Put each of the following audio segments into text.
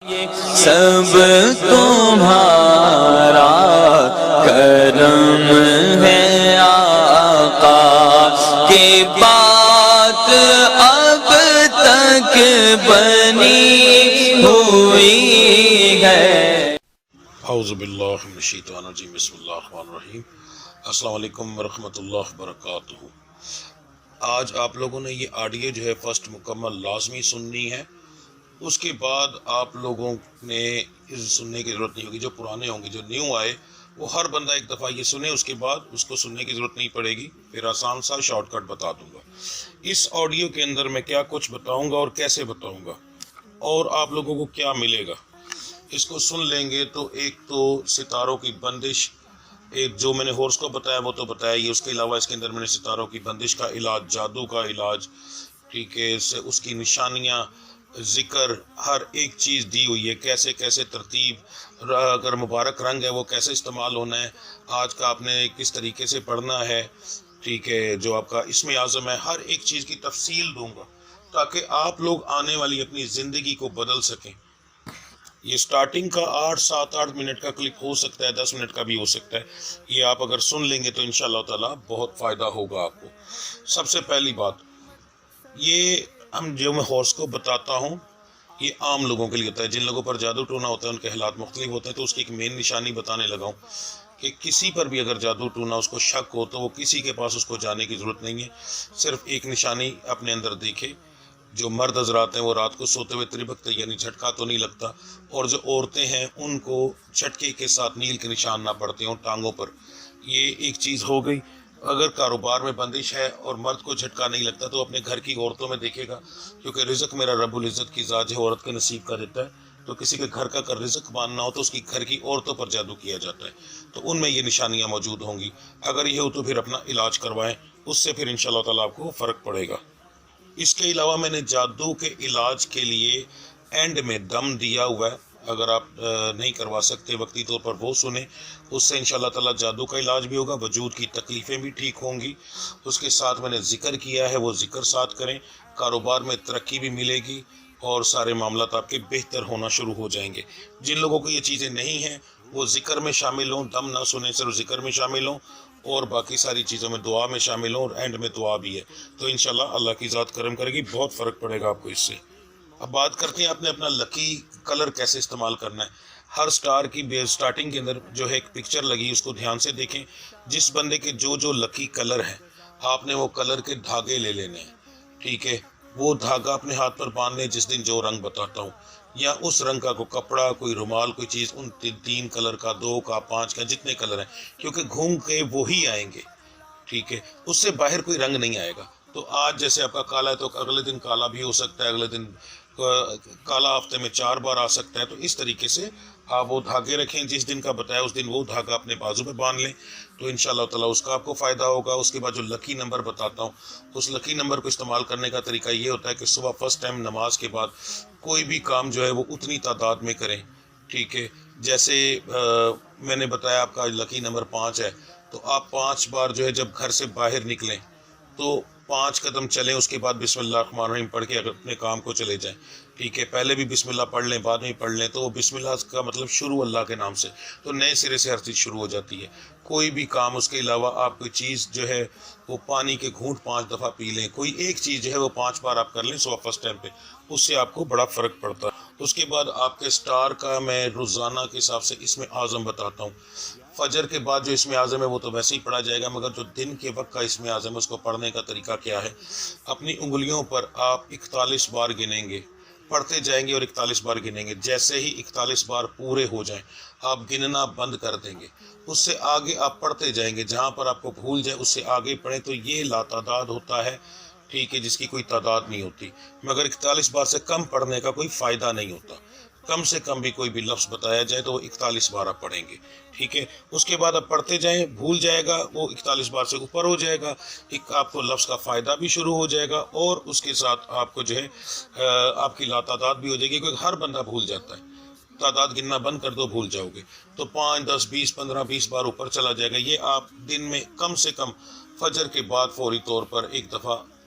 سب تمہارا کرم ہے آقا کی بات اب تک بنی ہوئی ہے۔ اعوذ باللہ من الشیطان الرجیم، بسم اللہ الرحمن الرحیم۔ السلام علیکم ورحمۃ اللہ وبرکاتہ۔ آج آپ لوگوں نے یہ آڈیو جو ہے فرسٹ مکمل لازمی سننی ہے، اس کے بعد آپ لوگوں نے سننے کی ضرورت نہیں ہوگی۔ جو پرانے ہوں گے، جو نیو آئے، وہ ہر بندہ ایک دفعہ یہ سنے، اس کے بعد اس کو سننے کی ضرورت نہیں پڑے گی۔ پھر آسان سا شارٹ کٹ بتا دوں گا۔ اس آڈیو کے اندر میں کیا کچھ بتاؤں گا اور کیسے بتاؤں گا اور آپ لوگوں کو کیا ملے گا، اس کو سن لیں گے تو ایک تو ستاروں کی بندش، ایک جو میں نے ہورس کو بتایا وہ تو بتایا ہی، اس کے علاوہ اس کے اندر میں نے ستاروں کی بندش کا علاج، جادو کا علاج، ٹھیک ہے، اس کی نشانیاں، ذکر، ہر ایک چیز دی ہوئی ہے، کیسے کیسے ترتیب، اگر مبارک رنگ ہے وہ کیسے استعمال ہونا ہے، آج کا آپ نے کس طریقے سے پڑھنا ہے، ٹھیک ہے، جو آپ کا اسم اعظم ہے، ہر ایک چیز کی تفصیل دوں گا تاکہ آپ لوگ آنے والی اپنی زندگی کو بدل سکیں۔ یہ سٹارٹنگ کا 8 منٹ کا کلپ ہو سکتا ہے، 10 منٹ کا بھی ہو سکتا ہے۔ یہ آپ اگر سن لیں گے تو انشاءاللہ تعالی بہت فائدہ ہوگا آپ کو۔ سب سے پہلی بات، یہ جو میں ہورس کو بتاتا ہوں یہ عام لوگوں کے لیے ہوتا ہے۔ جن لوگوں پر جادو ٹونا ہوتا ہے ان کے حالات مختلف ہوتے ہیں، تو اس کی ایک مین نشانی بتانے لگا ہوں کہ کسی پر بھی اگر جادو ٹونا اس کو شک ہو تو وہ کسی کے پاس اس کو جانے کی ضرورت نہیں ہے، صرف ایک نشانی اپنے اندر دیکھے۔ جو مرد حضرات ہیں وہ رات کو سوتے ہوئے تربکتے، یعنی جھٹکا تو نہیں لگتا، اور جو عورتیں ہیں ان کو جھٹکے کے ساتھ نیل کے نشان نہ پڑتے ہوں ٹانگوں پر۔ یہ ایک چیز ہو گئی۔ اگر کاروبار میں بندش ہے اور مرد کو جھٹکا نہیں لگتا تو اپنے گھر کی عورتوں میں دیکھے گا، کیونکہ رزق میرا رب العزت کی ذات ہے، عورت کے نصیب کا دیتا ہے، تو کسی کے گھر کا اگر رزق ماننا ہو تو اس کی گھر کی عورتوں پر جادو کیا جاتا ہے، تو ان میں یہ نشانیاں موجود ہوں گی۔ اگر یہ ہو تو پھر اپنا علاج کروائیں، اس سے پھر انشاءاللہ تعالیٰ آپ کو فرق پڑے گا۔ اس کے علاوہ میں نے جادو کے علاج کے لیے اینڈ میں دم دیا ہوا ہے، اگر آپ نہیں کروا سکتے وقتی طور پر وہ سنیں، اس سے انشاءاللہ تعالیٰ جادو کا علاج بھی ہوگا، وجود کی تکلیفیں بھی ٹھیک ہوں گی۔ اس کے ساتھ میں نے ذکر کیا ہے، وہ ذکر ساتھ کریں، کاروبار میں ترقی بھی ملے گی اور سارے معاملات آپ کے بہتر ہونا شروع ہو جائیں گے۔ جن لوگوں کو یہ چیزیں نہیں ہیں وہ ذکر میں شامل ہوں، دم نہ سنیں، صرف ذکر میں شامل ہوں اور باقی ساری چیزوں میں دعا میں شامل ہوں، اور اینڈ میں دعا بھی ہے، تو انشاءاللہ اللہ کی ذات کرم کرے گی، بہت فرق پڑے گا آپ کو اس سے۔ اب بات کرتے ہیں آپ نے اپنا لکی کلر کیسے استعمال کرنا ہے۔ ہر سٹار کی سٹارٹنگ کے اندر جو ہے ایک پکچر لگی، اس کو دھیان سے دیکھیں۔ جس بندے کے جو لکی کلر ہے، آپ نے وہ کلر کے دھاگے لے لینے ہیں، ٹھیک ہے، وہ دھاگا اپنے ہاتھ پر باندھ لیں جس دن جو رنگ بتاتا ہوں، یا اس رنگ کا کوئی کپڑا، کوئی رومال، کوئی چیز، ان 3 کلر کا، 2 کا، 5 کا، جتنے کلر ہیں، کیونکہ گھوم کے وہی آئیں گے، ٹھیک ہے، اس سے باہر کوئی رنگ نہیں آئے گا۔ تو آج جیسے آپ کا کالا ہے تو اگلے دن کالا بھی ہو سکتا ہے، اگلے دن کالا ہفتے میں 4 بار آ سکتا ہے، تو اس طریقے سے آپ وہ دھاگے رکھیں، جس دن کا بتایا اس دن وہ دھاگا اپنے بازو پہ باندھ لیں، تو انشاءاللہ تعالیٰ اس کا آپ کو فائدہ ہوگا۔ اس کے بعد جو لکی نمبر بتاتا ہوں، اس لکی نمبر کو استعمال کرنے کا طریقہ یہ ہوتا ہے کہ صبح فرسٹ ٹائم نماز کے بعد کوئی بھی کام جو ہے وہ اتنی تعداد میں کریں، ٹھیک ہے، جیسے میں نے بتایا آپ کا لکی نمبر 5 ہے، تو آپ 5 بار جو ہے جب گھر سے باہر نکلیں تو 5 قدم چلیں، اس کے بعد بسم اللہ الرحمن الرحیم پڑھ کے اگر اپنے کام کو چلے جائیں، ٹھیک ہے، پہلے بھی بسم اللہ پڑھ لیں، بعد میں پڑھ لیں، تو وہ بسم اللہ کا مطلب شروع اللہ کے نام سے، تو نئے سرے سے ہر چیز شروع ہو جاتی ہے۔ کوئی بھی کام، اس کے علاوہ آپ کوئی چیز جو ہے وہ پانی کے گھونٹ 5 دفعہ پی لیں، کوئی ایک چیز جو ہے وہ 5 بار آپ کر لیں صبح فرسٹ ٹائم پہ، اس سے آپ کو بڑا فرق پڑتا ہے۔ اس کے بعد آپ کے سٹار کا میں روزانہ کے حساب سے اسم اعظم بتاتا ہوں۔ فجر کے بعد جو اسم اعظم ہے وہ تو ویسے ہی پڑھا جائے گا، مگر جو دن کے وقت کا اسم اعظم ہے اس کو پڑھنے کا طریقہ کیا ہے، اپنی انگلیوں پر آپ 41 بار گنیں گے، پڑھتے جائیں گے اور 41 بار گنیں گے۔ جیسے ہی 41 بار پورے ہو جائیں آپ گننا بند کر دیں گے، اس سے آگے آپ پڑھتے جائیں گے، جہاں پر آپ کو بھول جائے اس سے آگے پڑھیں، تو یہ لاتعداد ہوتا ہے، ٹھیک ہے، جس کی کوئی تعداد نہیں ہوتی، مگر 41 بار سے کم پڑھنے کا کوئی فائدہ نہیں ہوتا۔ کم سے کم بھی کوئی بھی لفظ بتایا جائے تو وہ 41 بار آپ پڑھیں گے، ٹھیک ہے۔ اس کے بعد آپ پڑھتے جائیں، بھول جائے گا، وہ 41 بار سے اوپر ہو جائے گا، ایک آپ کو لفظ کا فائدہ بھی شروع ہو جائے گا، اور اس کے ساتھ آپ کو جو ہے آپ کی لاتعداد بھی ہو جائے گی، کیونکہ ہر بندہ بھول جاتا ہے، تعداد گننا بند کر دو بھول جاؤ گے، تو 5 10 20 15 20 بار اوپر چلا جائے گا۔ یہ آپ دن میں کم سے کم فجر کے بعد فوری طور پر ایک دفعہ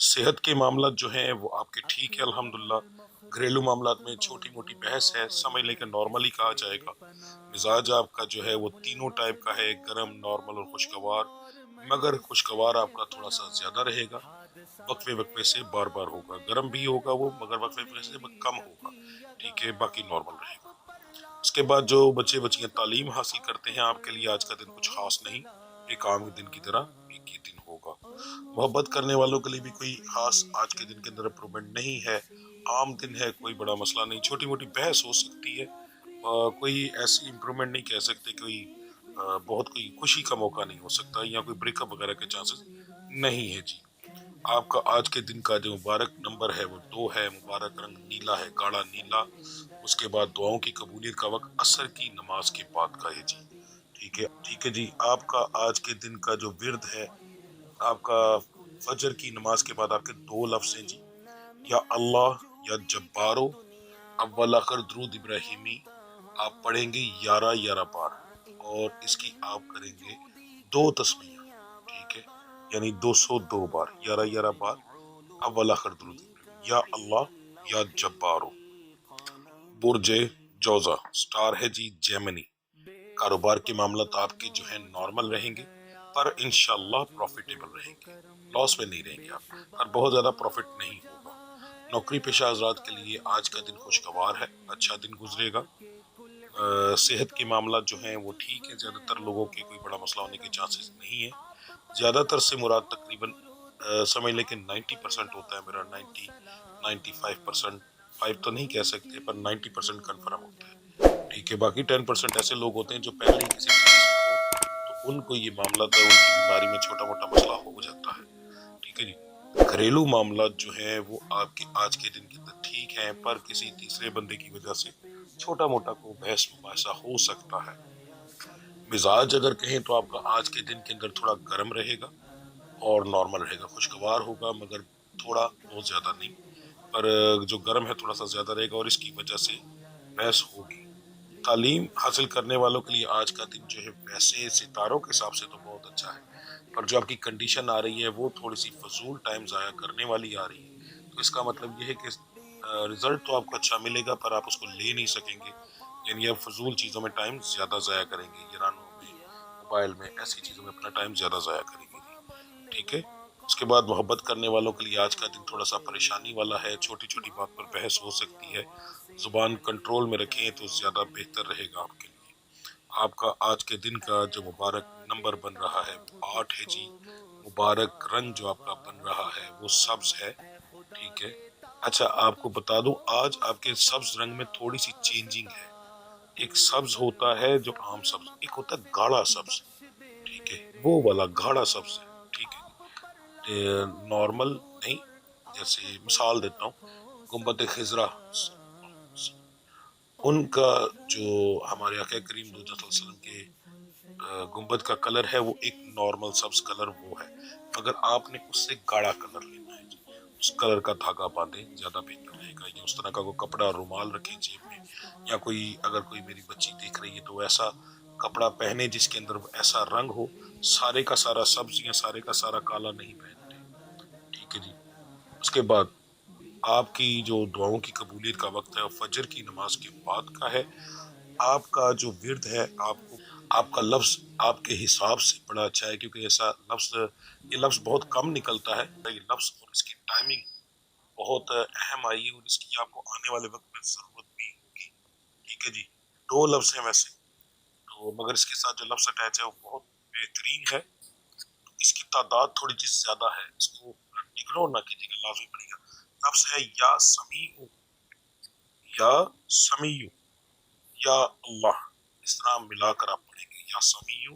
صحت کے معاملات جو ہیں وہ آپ کے ٹھیک ہے الحمدللہ. گھریلو معاملات میں چھوٹی موٹی بحث ہے، سمجھ لیں کہ نارمل ہی کہا جائے گا. مزاج آپ کا جو ہے وہ تینوں ٹائپ کا ہے، گرم، نارمل اور خوشگوار. مگر خوشگوار آپ کا تھوڑا سا زیادہ رہے گا، وقفے وقفے سے بار بار ہوگا. گرم بھی ہوگا وہ، مگر وقفے وقفے سے کم ہوگا. ٹھیک ہے، باقی نارمل رہے گا. اس کے بعد جو بچے بچیاں تعلیم حاصل کرتے ہیں، آپ کے لیے آج کا دن کچھ خاص نہیں، ایک عام دن کی طرح ایک ہی دن ہوگا. محبت کرنے والوں کے لیے بھی کوئی خاص آج کے دن کے اندر امپرومنٹ نہیں ہے، عام دن ہے، کوئی بڑا مسئلہ نہیں. چھوٹی موٹی بحث ہو سکتی ہے، کوئی ایسی امپرومنٹ نہیں کہہ سکتے، کوئی بہت کوئی خوشی کا موقع نہیں ہو سکتا، یا کوئی بریک اپ وغیرہ کے چانسز نہیں ہے. جی، آپ کا آج کے دن کا جو مبارک نمبر ہے وہ 2 ہے، مبارک رنگ نیلا ہے، گاڑا نیلا. اس کے بعد دعاؤں کی قبولیت کا وقت عصر کی نماز کے بعد کا ہے. جی ٹھیک ہے، ٹھیک ہے. جی، آپ کا آج کے دن کا جو ورد ہے، آپ کا فجر کی نماز کے بعد آپ کے 2 لفظ ہیں. جی، یا اللہ یا جبارو، اول آخر درود ابراہیمی آپ پڑھیں گے 11 بار، اور اس کی آپ کریں گے 2 تسبیح. ٹھیک ہے، یعنی 202 بار، 11 بار اول آخر درود ابراہیمی، یا اللہ یا جبارو. برج جوزا سٹار ہے جی جیمنی. کاروبار کے معاملات آپ کے جو ہیں نارمل رہیں گے، پر انشاءاللہ پروفیٹیبل رہیں گے، لاس میں نہیں رہیں گے آپ، پر بہت زیادہ پروفٹ نہیں ہوگا. نوکری پیشہ حضرات کے لیے آج کا دن خوشگوار ہے، اچھا دن گزرے گا. صحت کے معاملات جو ہیں وہ ٹھیک ہے، زیادہ تر لوگوں کے کوئی بڑا مسئلہ ہونے کے چانسز نہیں ہے. زیادہ تر سے مراد تقریباً سمجھ لیں کہ 90% ہوتا ہے میرا، 95%، 5 تو نہیں کہہ سکتے، پر 90% کنفرم ہوتا ہے. ٹھیک ہے، باقی 10% ایسے لوگ ہوتے ہیں جو پہلے ہی کسی چیز میں ہو تو ان کو یہ معاملات ہے، ان کی بیماری میں چھوٹا موٹا مسئلہ ہو جاتا ہے. ٹھیک ہے جی. گھریلو معاملات جو ہیں وہ آپ کے آج کے دن کے اندر ٹھیک ہیں، پر کسی تیسرے بندے کی وجہ سے چھوٹا موٹا کو بحث مباحثہ ہو سکتا ہے. مزاج اگر کہیں تو آپ کا آج کے دن کے اندر تھوڑا گرم رہے گا اور نارمل رہے گا، خوشگوار ہوگا مگر تھوڑا، بہت زیادہ نہیں. پر جو گرم ہے تھوڑا سا زیادہ رہے گا، اور اس کی وجہ سے بحث ہوگی. تعلیم حاصل کرنے والوں کے لیے آج کا دن جو ہے ویسے ستاروں کے حساب سے تو بہت اچھا ہے، پر جو آپ کی کنڈیشن آ رہی ہے وہ تھوڑی سی فضول ٹائم ضائع کرنے والی آ رہی ہے. تو اس کا مطلب یہ ہے کہ رزلٹ تو آپ کو اچھا ملے گا، پر آپ اس کو لے نہیں سکیں گے. یعنی آپ فضول چیزوں میں ٹائم زیادہ ضائع کریں گے، یرانوں میں، موبائل میں، ایسی چیزوں میں اپنا ٹائم زیادہ ضائع کریں گے. جی ٹھیک ہے. اس کے بعد محبت کرنے والوں کے لیے آج کا دن تھوڑا سا پریشانی والا ہے، چھوٹی چھوٹی بات پر بحث ہو سکتی ہے. زبان کنٹرول میں رکھیں تو زیادہ بہتر رہے گا آپ کے لیے. آپ کا آج کے دن کا جو مبارک نمبر بن رہا ہے وہ 8 ہے. جی، مبارک رنگ جو آپ کا بن رہا ہے وہ سبز ہے. ٹھیک ہے. اچھا، آپ کو بتا دوں آج آپ کے سبز رنگ میں تھوڑی سی چینجنگ ہے. ایک سبز ہوتا ہے جو عام سبز، ایک ہوتا ہے گاڑا سبز. ٹھیک ہے، وہ والا گاڑا سبز ہے. ٹھیک ہے، نارمل نہیں. جیسے مثال دیتا ہوں، گنبد خضرا، ان کا جو ہمارے آقا کریم صلی اللہ علیہ وسلم کے گنبد کا کلر ہے وہ ایک نارمل سبز کلر وہ ہے، مگر آپ نے اس سے گاڑا کلر لینا ہے. اس کلر کا دھاگا باندھیں، زیادہ بہتر رہے گا. یا اس طرح کا کوئی کپڑا رومال رکھیں جیب میں، یا کوئی اگر کوئی میری بچی دیکھ رہی ہے تو ایسا کپڑا پہنے جس کے اندر ایسا رنگ ہو، سارے کا سارا سبز یا سارے کا سارا کالا نہیں پہنتے. ٹھیک ہے جی. اس کے بعد آپ کی جو دعاؤں کی قبولیت کا وقت ہے فجر کی نماز کے بعد کا ہے. آپ کا جو ورد ہے، آپ کا لفظ آپ کے حساب سے بڑا اچھا ہے، کیونکہ ایسا لفظ، یہ لفظ بہت کم نکلتا ہے. یہ لفظ اور اس کی ٹائمنگ بہت اہم آئی ہے، اور اس کی آپ کو آنے والے وقت میں ضرورت بھی ہوگی. ٹھیک ہے جی. 2 لفظ ہیں ویسے تو، مگر اس کے ساتھ جو لفظ اٹیچ ہے وہ بہت بہترین ہے. اس کی تعداد تھوڑی چیز زیادہ ہے، اس کو اگنور نہ کیجیے گا، لازمی پڑے گا. لفظ ہے یا سمیع، یا سمیع، یا اللہ. اس طرح ملا کر آپ پڑھیں گے، یا سمیع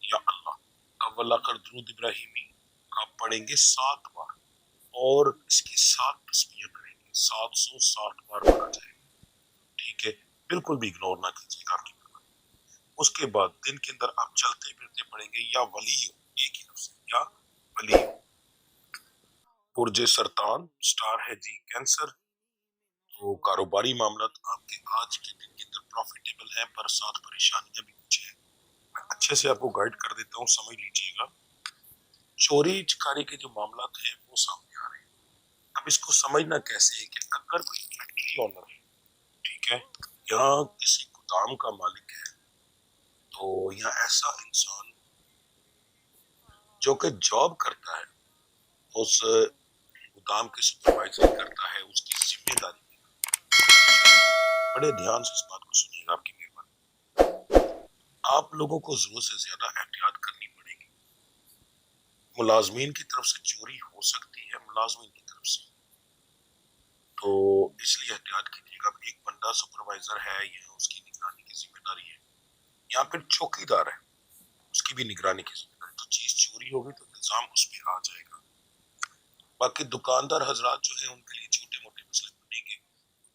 یا اللہ. اول آخر درود ابراہیمی آپ پڑھیں گے 7 بار، اور اس کی 7 تسبیح کریں گے، 760 بار پڑھا جائے گا. ٹھیک ہے، بالکل بھی اگنور نہ کیجیے گا آپ کی بات. اس کے بعد دن کے اندر آپ چلتے پھرتے پڑھیں گے یا ولی، ایک ہی لفظ ہے، یا ولی. برج سرطان سٹار ہے جی کینسر. تو کاروباری معاملات آپ کے آج کے دن کے اندر پروفیٹیبل ہیں، پر ساتھ پریشانیاں بھی کچھ ہیں. میں اچھے سے آپ کو گائیڈ کر دیتا ہوں، سمجھ لیجیے گا. چوری چکاری کے جو معاملات ہیں وہ سامنے آ رہے ہیں. اب اس کو سمجھنا کیسے ہے کہ اگر کوئی فیکٹری اونر ہے، ٹھیک ہے، یا کسی گودام کا مالک ہے، تو یا ایسا انسان جو کہ جاب کرتا ہے، اس گودام کے سپروائزر کرتا ہے، اس کی ذمہ داری بڑے دھیان سے اس بات کو سنیے گا، آپ کی مہربانی، آپ لوگوں کو ضرورت سے زیادہ احتیاط کرنی پڑے گی۔ ملازمین کی طرف سے چوری ہو سکتی ہے، ملازمین کی طرف سے، تو اس لیے احتیاط کیجیے گا۔ ایک بندہ سپروائزر ہے یا اس کی نگرانی کی ذمہ داری ہے، یا پھر چوکی دار ہے، اس کی بھی نگرانی کی ذمہ داری، تو چیز چوری ہوگی تو الزام اس پہ آ جائے گا۔ باقی دکاندار حضرات جو ہیں ان کے لیے چھوٹے موٹے مسئلے بنیں گے،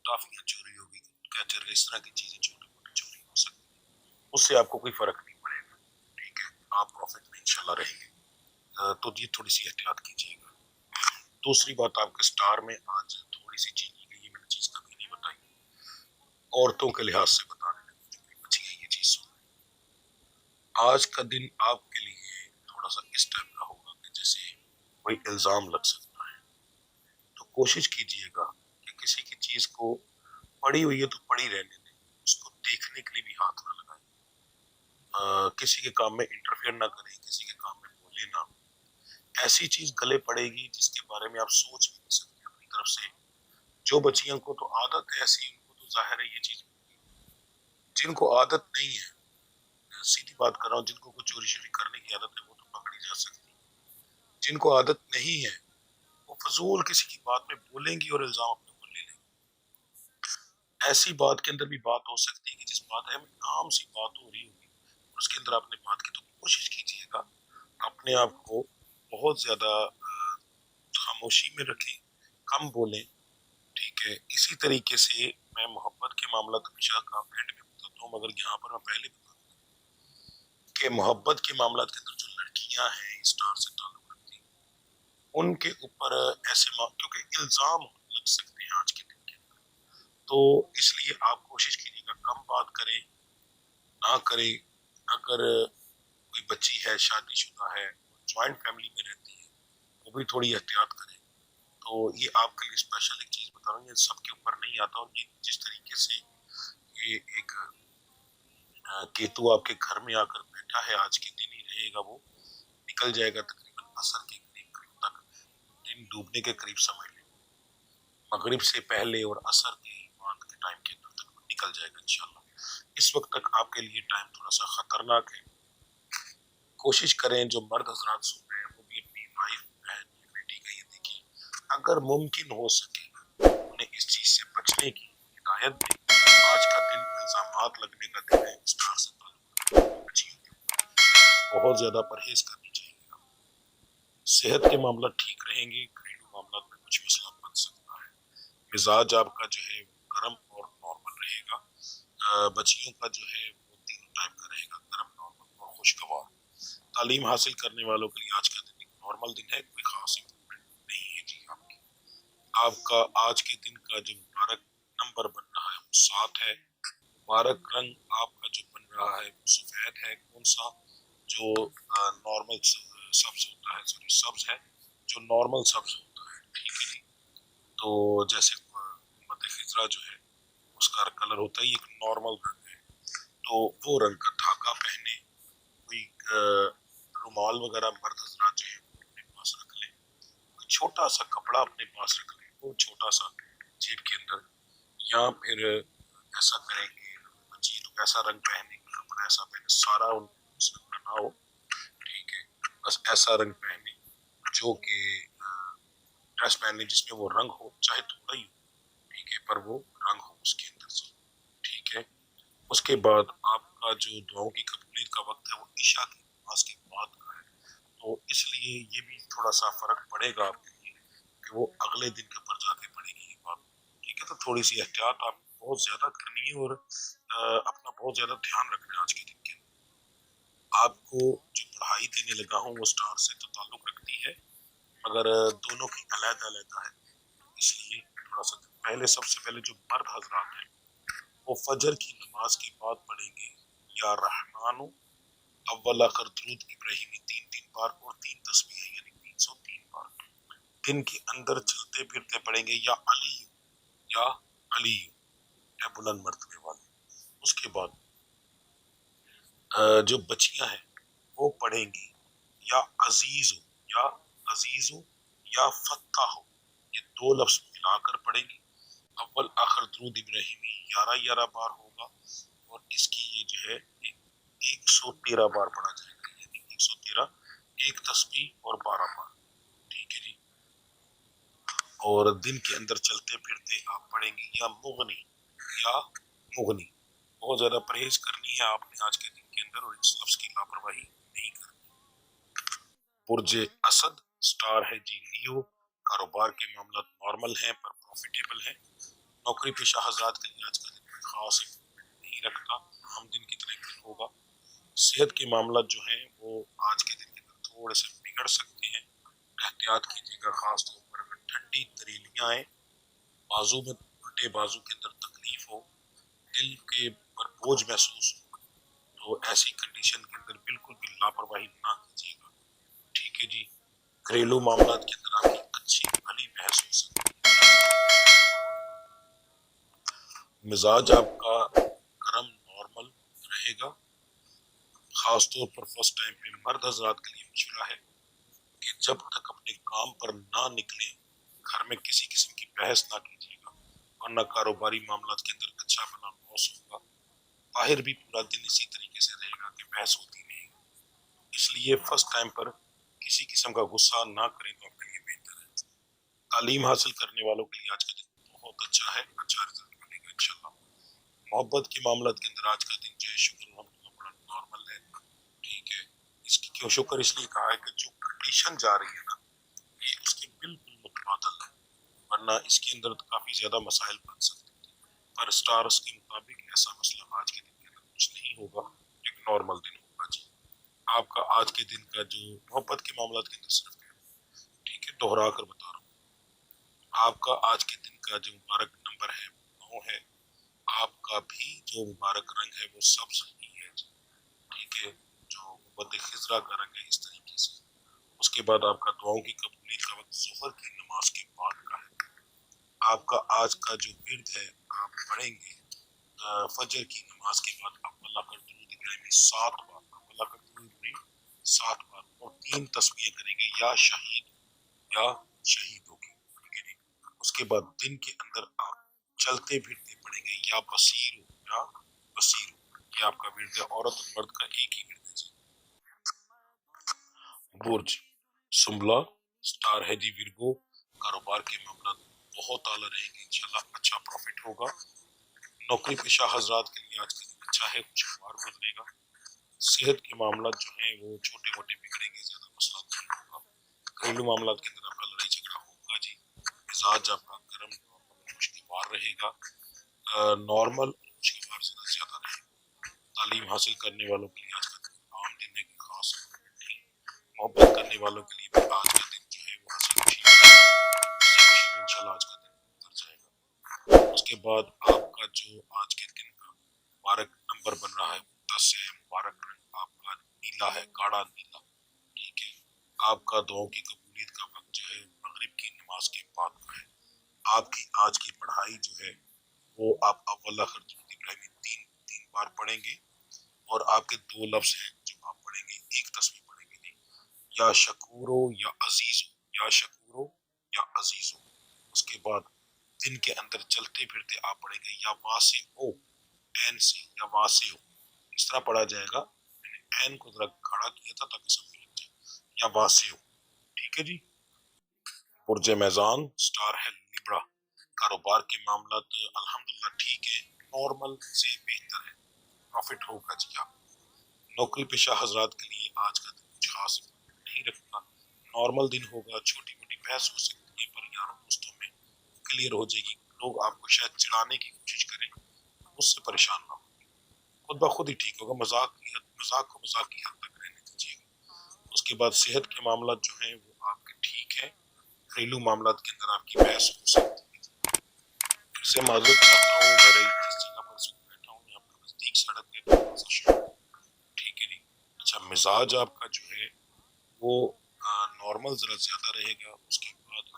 ٹافیاں چوری ہوگی، کیچر، اس طرح کی چیزیں چھوٹی موٹی چوری ہو سکتی ہیں، اس سے آپ کو کوئی فرق نہیں پڑے گا، ٹھیک ہے، آپ پروفٹ میں انشاءاللہ رہیں گے۔ تو یہ تھوڑی سی احتیاط کیجیے گا۔ دوسری بات، آپ کے سٹار میں آج تھوڑی سی چیز کی گئی ہے، میں نے چیز کبھی نہیں بتائی، عورتوں کے لحاظ سے بتانے لگا، جو میری بچی ہے یہ چیز سن۔ آج کا دن آپ کے لیے تھوڑا سا اس ٹائپ کا ہوگا کہ جیسے کوئی الزام لگ سکتا ہے، تو کوشش کیجیے گا کہ کسی کی چیز کو پڑی ہوئی ہے تو پڑی رہنے دیں، اس کو دیکھنے کے لیے بھی ہاتھ نہ لگائیں، کسی کے کام میں انٹرفیئر نہ کریں، کسی کے کام میں بولے نہ، ایسی چیز گلے پڑے گی جس کے بارے میں آپ سوچ بھی نہیں سکتے اپنی طرف سے۔ جو بچیوں کو تو عادت ہے ایسی، ان کو تو ظاہر ہے یہ چیز، جن کو عادت نہیں ہے، سیدھی بات کر رہا ہوں، جن کو کوئی چوری شوری کرنے کی عادت ہے وہ تو پکڑی جا سکتی، جن کو عادت نہیں ہے وہ فضول کسی کی بات میں بولیں گی اور الزام اپنے اوپر لے لیں گی۔ ایسی بات کے اندر بھی بات ہو سکتی ہے کہ جس بات میں عام سی بات ہو رہی ہوگی اور اس کے اندر آپ نے بات کی، تو کوشش کیجیے گا اپنے آپ کو بہت زیادہ خاموشی میں رکھیں، کم بولیں، ٹھیک ہے۔ اسی طریقے سے میں محبت کے معاملات ہمیشہ کا اینڈ میں بتاتا ہوں، مگر یہاں پر میں پہلے بتا دوں کہ محبت کے معاملات کے اندر جو لڑکیاں ہیں اسٹار سے تعلق رکھتی ہیں، ان کے اوپر ایسے کیونکہ الزام لگ سکتے ہیں آج کے دن کے اندر، تو اس لیے آپ کوشش کیجیے گا کم بات کریں، نہ کریں۔ اگر کوئی بچی ہے، شادی شدہ ہے، جوائنٹ فیملی میں رہتی ہے، وہ بھی تھوڑی احتیاط کریں۔ تو یہ آپ کے لیے اسپیشل ایک چیز بتا رہا ہوں، یہ سب کے اوپر نہیں آتا، اور یہ جس طریقے سے یہ ایک کیتو آپ کے گھر میں آ کر بیٹھا ہے، آج کے دن ہی رہے گا، وہ نکل جائے گا تقریباً عصر کے قریب تک، دن ڈوبنے کے قریب سمجھ لیں، مغرب سے پہلے اور عصر کے بعد کے ٹائم کے اندر تک نکل جائے گا انشاءاللہ۔ اس وقت تک آپ کے لیے ٹائم تھوڑا سا خطرناک ہے۔ کوشش کریں، جو مرد حضرات سن رہے ہیں وہ بھی اپنی وائف، بہن یا بیٹی کا یہ دیکھیں، اگر ممکن ہو سکے انہیں اس چیز سے بچنے کی ہدایت دیں۔ آج کا دن الزامات لگنے کا دن ہے، اسٹار سے تعلق رکھنے والی بچیوں کے اوپر بہت زیادہ پرہیز کرنی چاہیے گا۔ صحت کے معاملات ٹھیک رہیں گے، گھریلو معاملات میں کچھ مسئلہ بن سکتا ہے، مزاج آپ کا جو ہے وہ گرم اور نارمل رہے گا، بچیوں کا جو ہے وہ تینوں ٹائپ کا رہے گا، گرم، نارمل اور خوشگوار۔ تعلیم حاصل کرنے والوں کے لیے آج کا دن ایک نارمل دن ہے، کوئی خاص امپرومنٹ نہیں ہے جی آپ کی۔ آپ کا آج کے دن کا جو مبارک نمبر بن رہا ہے وہ 7 ہے۔ مبارک رنگ آپ کا جو بن رہا ہے وہ سفید ہے، کون سا؟ جو نارمل سبز ہوتا ہے، سوری سبز ہے، جو نارمل سبز ہوتا ہے، ٹھیک ہے جی۔ تو جیسے امت خضرا جو ہے اس کا کلر ہوتا ہے، یہ ایک نارمل رنگ ہے، تو وہ رنگ کا دھاگا پہنے، کوئی رومال وغیرہ مرد حضرات جو ہے وہ اپنے پاس رکھ لیں، کوئی چھوٹا سا کپڑا اپنے پاس رکھ لیں، وہ چھوٹا سا جیب کے اندر، یا پھر ایسا کریں کہ بچی تو ایسا رنگ پہنے، کپڑا ایسا پہنے، سارا ان اس رنگ کا نہ ہو، ٹھیک ہے، بس ایسا رنگ پہنے جو کہ ڈریس پہنے جس میں وہ رنگ ہو، چاہے تھوڑا ہی ہو، ٹھیک ہے، پر وہ رنگ ہو اس کے اندر سے، ٹھیک ہے۔ اس کے بعد آپ کا جو دعاؤں کی قبولیت کا وقت ہے وہ عشاء کی نماز کے بعد کا ہے، تو اس لیے یہ بھی تھوڑا سا فرق پڑے گا آپ کے لیے کہ وہ اگلے دن کے اوپر جا کے پڑے گی یہ بات، ٹھیک ہے۔ تو تھوڑی سی احتیاط آپ کو بہت زیادہ کرنی ہے، اور اپنا بہت زیادہ دھیان رکھنا ہے آج کے دن کے اندر۔ آپ کو جو پڑھائی دینے لگا ہوں وہ سٹار سے تو تعلق رکھتی ہے، مگر دونوں کی علیحدہ علیحدہ ہے، اس لیے تھوڑا سا پہلے، سب سے پہلے جو مرد حضرات ہیں وہ فجر کی نماز کے بعد پڑھیں گے یا رحمانو اول آخر درود ابراہیمی 3 بار اور 3 تسبیح یعنی 303 بار، دن کے اندر چلتے پھرتے پڑھیں گے یا علی یا علی یا بلند مرتبے والے. اس کے بعد جو بچیاں ہیں وہ پڑھیں گی یا عزیز ہو یا عزیز ہو یا فتح ہو. یہ دو لفظ ملا کر پڑھیں گی. اول آخر درود ابراہیمی 11 بار ہوگا اور اس کی یہ جو ہے 113 بار پڑھا جائے گا، یعنی 113 ایک تسبیح اور 12 بار. ٹھیک ہے جی. اور دن کے اندر چلتے پھرتے آپ پڑھیں گے یا مغنی یا مغنی. بہت زیادہ پرہیز کرنی ہے آپ نے آج کے دن کے اندر اور اس لفظ کی لاپرواہی نہیں کرنی. برج اسد سٹار ہے جی لیو. کاروبار کے معاملات نارمل ہیں پر پروفیٹیبل ہیں. نوکری پیشہ حضرات کے لیے آج کا دن کوئی خاص نہیں رکھتا، عام دن کی طرح دن ہوگا. صحت کے معاملات جو ہیں وہ آج کے دن کے اندر تھوڑے سے بگڑ سکتے ہیں، احتیاط کیجیے گا. خاص طور پر اگر ٹھنڈی تریلیاں آئیں، بازو میں الٹے بازو کے اندر تکلیف ہو، دل کے پر بوجھ محسوس ہو، تو ایسی کنڈیشن کے اندر بالکل بھی لاپرواہی نہ کیجیے گا. ٹھیک ہے جی. گھریلو معاملات کے اندر آپ کی اچھی بھلی بحث ہو سکتی ہے. مزاج آپ کا گرم نارمل رہے گا. خاص طور پر فرسٹ ٹائم پہ مرد حضرات کے لیے مشورہ ہے کہ جب تک اپنے کام پر نہ نکلیں گھر میں کسی قسم کی بحث نہ کیجیے گا، ورنہ کاروباری معاملات کے اندر اچھا بنا لاس ہوگا. باہر بھی پورا دن اسی طریقے سے رہے گا کہ بحث ہوتی رہے گی. اس لیے فرسٹ ٹائم پر کسی قسم کا غصہ نہ کریں تو آپ کے لیے بہتر ہے. تعلیم حاصل کرنے والوں کے لیے آج کا دن بہت اچھا ہے، اچھا رزلٹ ملے گا انشاءاللہ. محبت کے معاملات کے اندر آج کا دن جو ہے شکر الحمدللہ بڑا نارمل ہے. ٹھیک ہے. اس کی کیوں شکر اس لیے کہا ہے کہ جو کنڈیشن جا رہی ہے نا یہ اس کے بالکل متبادل ہے، ورنہ اس کے اندر کافی زیادہ مسائل بن سکتے تھے. پر سٹارز کے مطابق ایسا مسئلہ آج کے دن کے اندر کچھ نہیں ہوگا، ایک نارمل دن ہوگا جی. آپ کا آج کے دن کا جو محبت کے معاملات کے اندر صرف ٹھیک ہے دوہرا کر بتا رہا ہوں. آپ کا آج کے دن کا جو مبارک نمبر ہے وہ 9 ہے. آپ کا بھی جو مبارک رنگ ہے وہ سبز ہی ہے جی. ٹھیک ہے. جو مبد خضرا کا رنگ ہے اس طریقے سے. اس کے بعد آپ کا دعاؤں کی قبولیت کا وقت ظہر کی نماز کے بعد کا ہے. آپ کا آج کا جو ورد ہے آپ پڑھیں گے فجر کی نماز کے بعد آپ اللہ کا درود ابراہیمی 7 بار، اللہ کا درود ابراہیمی 7 بار اور 3 تسبیحیں کریں گے یا شہید یا شہیدوں کی. اس کے بعد دن کے اندر آپ چلتے پھرتے پڑیں گے یا بصیر ہو یا بصیر ہو. یہ آپ کا ورد ہے. عورت اور مرد کا ایک ہی ورد ہے جی. برج سنبلا سٹار ہے جی ورگو. کاروبار کے معاملات بہت اعلیٰ رہیں گے انشاءاللہ، اچھا پروفٹ ہوگا. نوکری پیشہ حضرات کے لیے آج کا دن اچھا ہے، خوشگوار گزرے گا. صحت کے معاملات جو ہیں وہ چھوٹے موٹے بگڑیں گے، زیادہ مسئلہ نہیں ہوگا. گھریلو معاملات کے اندر آپ کا لڑائی جھگڑا ہوگا جی. مزاج آپ کا گرم نارمل خوشگوار رہے گا، نارمل خوشگوار سے زیادہ رہے گا. تعلیم حاصل کرنے والوں کے لیے آج کا دن عام دن ہے، خاص نہیں. محبت کرنے والوں کے لیے بھی آج کا دن جو ہے وہ ہنسی خوشی میں انشاءاللہ آج کا دن گزر جائے گا. اس کے بعد آپ کا جو آج کے دن کا مبارک نمبر بن رہا ہے 10 ہے. مبارک رنگ آپ کا نیلا ہے، گاڑا نیلا. ٹھیک ہے. آپ کا دعاؤں کی قبولیت کا وقت جو ہے مغرب کی نماز کے بعد کا ہے. آپ کی آج کی پڑھائی جو ہے وہ آپ اول آخر درود ابراہیمی 3 بار پڑھیں گے اور آپ کے 2 لفظ ہیں جو آپ پڑھیں گے، ایک تسبیح پڑھیں گے نہیں. یا شکورو یا عزیز ہو یا شکورو یا عزیز ہو. اس کے بعد دن کے اندر چلتے پھرتے آپ پڑھیں گے یا واسع ہو، این سے یا واسع ہو اس طرح پڑھا جائے گا. میں نے این کو ذرا کھڑا کیا تھا تاکہ سب لگ جائے یا واسع ہو. ٹھیک ہے جی. برج میزان سٹار ہے لیبرا. کاروبار کے معاملات الحمدللہ ٹھیک ہے، نارمل سے بہتر ہے، پروفٹ ہوگا جی. آپ نوکری پیشہ حضرات کے لیے آج کا دن کچھ خاص نہیں رکھتا، نارمل دن ہوگا. چھوٹی موٹی بحث ہو سکتی ہے پر یاروں دوستوں میں کلیئر ہو جائے گی. لوگ آپ کو شاید چڑھانے کی کوشش کریں، اس سے پریشان نہ ہو، خود بخود ہی ٹھیک ہوگا. مذاق کو مذاق کی حد تک رہنے دیجیے گا. اس کے بعد صحت کے معاملات جو ہیں وہ آپ کے ٹھیک ہے. گھریلو معاملات کے اندر آپ کی بحث ہو سکتی ہے. پھر سے معذرت چاہتا ہوں، میرے جس جگہ پر بیٹھا ہوں یہاں پر نزدیک سڑک ہے، تھوڑا سا شور. ٹھیک ہے جی. اچھا مزاج آپ کا جو ہے وہ نارمل ذرا زیادہ رہے گا. اس کے بعد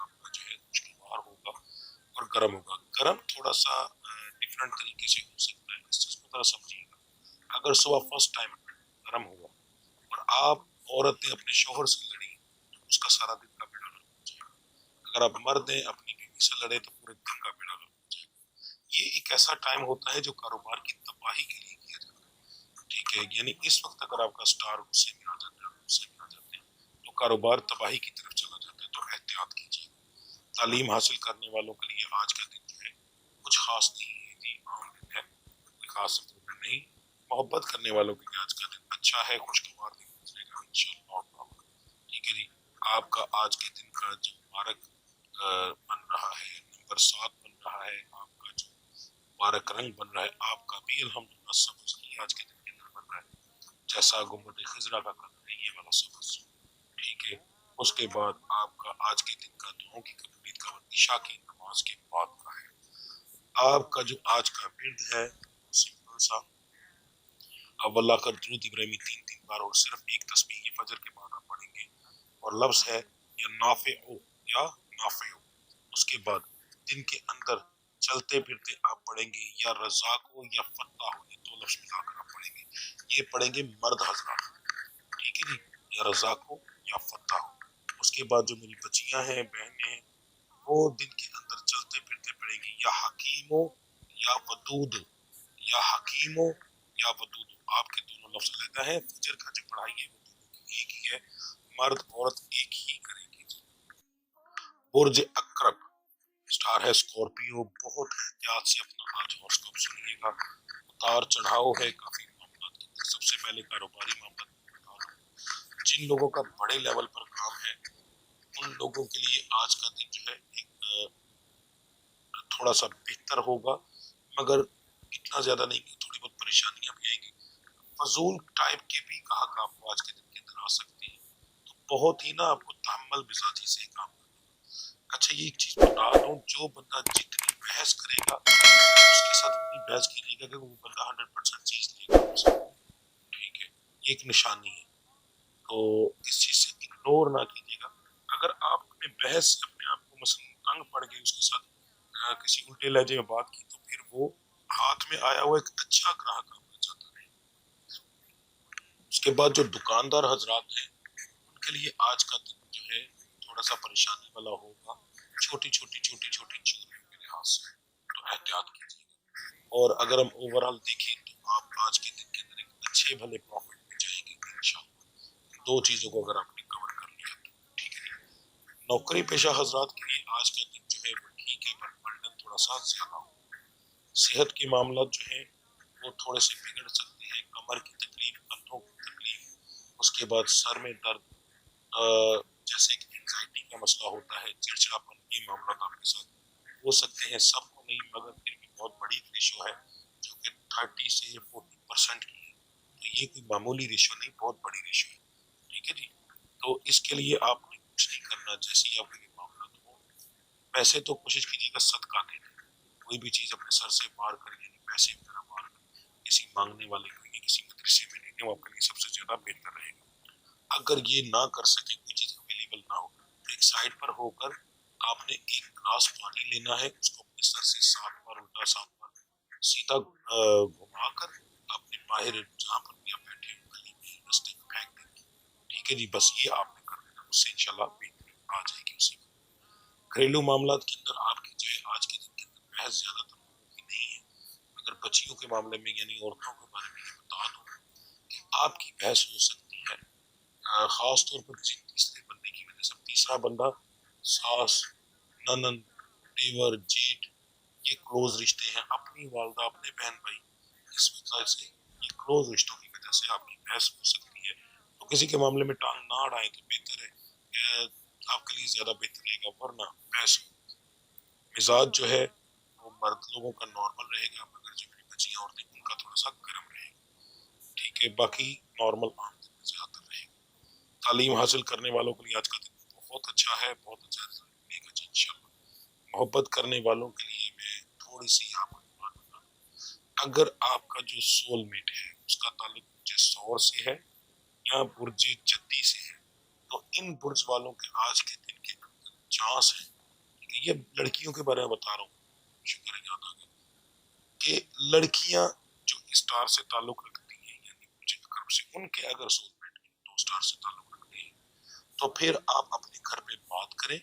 گرم ہوگا. گرم تھوڑا سا ڈفرینٹ طریقے سے ہو سکتا ہے. اس چیز کو ذرا سمجھیے گا. اگر صبح فرسٹ ٹائم گرم ہوا اور آپ عورت نے اپنے شوہر سے لڑی تو اس کا سارا دن کا بیڑا غرق ہو جائے گا. اگر آپ مرد ہیں اپنی بیوی سے لڑے تو پورے دن کا بیڑا غرق ہو جائے گا. یہ ایک ایسا ٹائم ہوتا ہے جو کاروبار کی تباہی کے لیے کیا جاتا ہے. ٹھیک ہے, یعنی اس وقت اگر آپ کا سٹار غصے میں آ جاتا ہے, غصے میں آ جاتے ہیں تو کاروبار تباہی کی طرف چلا جاتا ہے. تو احتیاط کیجیے. تعلیم حاصل کرنے والوں کے لیے آج کا دن جو ہے کچھ خاص نہیں ہے جی, عام دن ہے, کوئی خاص امپروومنٹ نہیں. محبت کرنے والوں کے لیے آج کا دن اچھا ہے, خوشگوار دن گزرے گا انشاءاللہ. ٹھیک ہے جی. آپ کا آج کے دن کا جو مبارک بن رہا ہے, نمبر 7 بن رہا ہے, آپ کا جو مبارک رنگ بن رہا ہے, آپ کا بھی الحمدللہ سبز ہی آج کے دن کے اندر بن رہا ہے, جیسا گنبد خضرا کا کلر ہے یہ والا سبز. ٹھیک ہے. اس کے بعد آپ کا آج کے دن کا دعاؤں کی قبولیت کا وقت عشاء کی نماز کے بعد کا ہے. آپ کا جو آج کا ورد ہے سمپل سا, اب اللہ کا درود ابراہیمی 3 بار اور صرف ایک تسبیح یہ فجر کے بعد آپ پڑھیں گے, اور لفظ ہے یا نافع ہو یا نافع ہو. اس کے بعد دن کے اندر چلتے پھرتے آپ پڑھیں گے یا رزاق ہو یا فتح ہو, یہ 2 لفظ ملا کر آپ پڑھیں گے. یہ پڑھیں گے مرد حضرات. ٹھیک ہے جی, یا رزاق ہو یا فتح ہو. اس کے بعد جو میری بچیاں ہیں, بہنیں ہیں, وہ دن کے اندر چلتے پھرتے پڑھیں گے یا حکیم ہو یا ودود, یا حکیم ہو یا ودود. آپ کے دونوں لفظ لیتا ہے. فجر کا جو پڑھائی ہے وہ دونوں کی ایک ہی ہے, مرد عورت ایک ہی کریں گے. برج اکرب سٹار ہے اسکارپیو. بہت احتیاط سے اپنا آج ہاراسکوپ سنیے گا. اتار چڑھاؤ ہے کافی معاملات کے اندر. سب سے پہلے کاروباری معاملات میں بتا دوں, جن لوگوں کا بڑے لیول پر کام ہے ان لوگوں کے لیے آج کا دن جو ہے ایک تھوڑا سا بہتر ہوگا, مگر اتنا زیادہ نہیں کہ تھوڑی بہت پریشانیاں بھی آئیں گی. فضول ٹائپ کے بھی گاہک آپ کو آج کے دن کے اندر آ سکتے ہیں, تو بہت ہی نا آپ کو تحمل مزاجی سے کام کرنا. اچھا یہ ایک چیز بتا دوں, جو بندہ جتنی بحث کرے گا اس کے ساتھ اتنی بحث کیجیے گا کہ وہ بندہ 100% چیز لے گا. ٹھیک ہے, یہ ایک نشانی ہے, تو اس چیز سے اگنور نہ کیجیے گا. اگر آپ نے بحث سے اپنے آپ کو مثلا تنگ پڑ گئی, اس کے ساتھ کسی الٹے لہجے میں بات کی, تو پھر وہ ہاتھ میں آیا ہوا ایک اچھا گراہک آپ کا جاتا رہے. اس کے بعد جو دکاندار حضرات ہیں ان کے لیے آج کا دن جو ہے تھوڑا سا پریشانی والا ہوگا, چھوٹی چھوٹی چوریوں کے لحاظ سے, تو احتیاط کیجیے گا. اور اگر ہم اوورال دیکھیں تو آپ آج کے دن کے اندر ایک اچھے بھلے پروفٹ میں جائیں گے انشاءاللہ. 2 چیزوں کو اگر آپ نے کور کر لیا تو ٹھیک ہے. نوکری پیشہ حضرات کے لیے آج کا دن جو ہے وہ ٹھیک ہے, پر برڈن تھوڑا سا زیادہ ہو. صحت کے معاملات جو ہیں وہ تھوڑے سے بگڑ سکتے ہیں. کمر کی تکلیف, کندھوں کی تکلیف, اس کے بعد سر میں درد, جیسے کہ انزائٹی کا مسئلہ ہوتا ہے, چڑچڑاپن, یہ معاملات آپ کے ساتھ ہو سکتے ہیں. سب کو نہیں مگر پھر بھی بہت بڑی ریشو ہے جو کہ 30 سے 40% کی ہے, تو یہ کوئی معمولی ریشو نہیں, بہت بڑی ریشو ہے. ٹھیک ہے جی. تو اس کے لیے آپ نے کچھ نہیں کرنا, جیسے ہی آپ کے معاملات ہو پیسے تو کوشش کیجیے گا صدقہ دے دیں. کوئی بھی چیز اپنے سر سے مار کر, یعنی پیسے وغیرہ مار کر کسی مانگنے والے کو یا کسی مدرسے میں دینے, وہ آپ کے لیے سب سے زیادہ بہتر رہے گا. اگر یہ نہ کر سکے, کوئی چیز اویلیبل نہ ہو, تو ایک سائڈ پر ہو کر آپ نے ایک گلاس پانی لینا ہے, اس کو اپنے سر سے 7 بار الٹا 7 بار سیدھا گھما کر اپنے باہر جہاں پر بھی آپ بیٹھے ہو گلی میں رستے میں پھینک دیں. ٹھیک ہے جی, بس یہ آپ نے کر دینا, اس سے انشاءاللہ بہتری آ جائے گی اسی میں. گھریلو معاملات کے اندر آپ کی جو ہے آج کے دن کے اندر بحث زیادہ تر لوگوں کی نہیں ہے, مگر بچیوں کے معاملے میں یعنی عورتوں کے بارے میں یہ بتا دوں کہ آپ کی بحث ہو سکتی ہے, خاص طور پر کسی تیسرے بندے کی وجہ سے. تیسرا بندہ ساس, ننند, دیور, جیٹ, یہ کلوز رشتے ہیں, اپنی والدہ, اپنے بہن بھائی, اس وجہ سے یہ کلوز رشتوں کی وجہ سے آپ کی بحث ہو سکتی ہے. تو کسی کے معاملے میں ٹانگ نہ اڑائیں تو بہتر ہے, آپ کے لیے زیادہ بہتر رہے گا, ورنہ بحث ہو. مزاج جو ہے وہ مرد لوگوں کا نارمل رہے گا, مگر جو میری بچیاں عورتیں ان کا تھوڑا سا گرم رہے گا. ٹھیک ہے, باقی نارمل عام دن میں زیادہ تر رہے گا. تعلیم حاصل کرنے والوں کے لیے آج کا دن بہت اچھا ہے, بہت اچھا رزلٹ ملے گا جی انشاءاللہ. محبت کرنے والوں کے لیے میں تھوڑی سی آپ کو بات بتا دوں, اگر آپ کا جو سول میٹ ہے اس کا تعلق برج ثور سے ہے یا برج جدی سے ہے, تو ان برج والوں کے آج کے دن کے اندر چانس ہے. یہ لڑکیوں کے بارے میں بتا رہا ہوں, شکر ہے یاد آ گیا کہ لڑکیاں جو اسٹار سے تعلق رکھتی ہیں یعنی برج کرم سے، ان کے اگر سول میٹ دو اسٹار سے تعلق رکھتے ہیں تو پھر آپ اپنے گھر پہ بات کریں،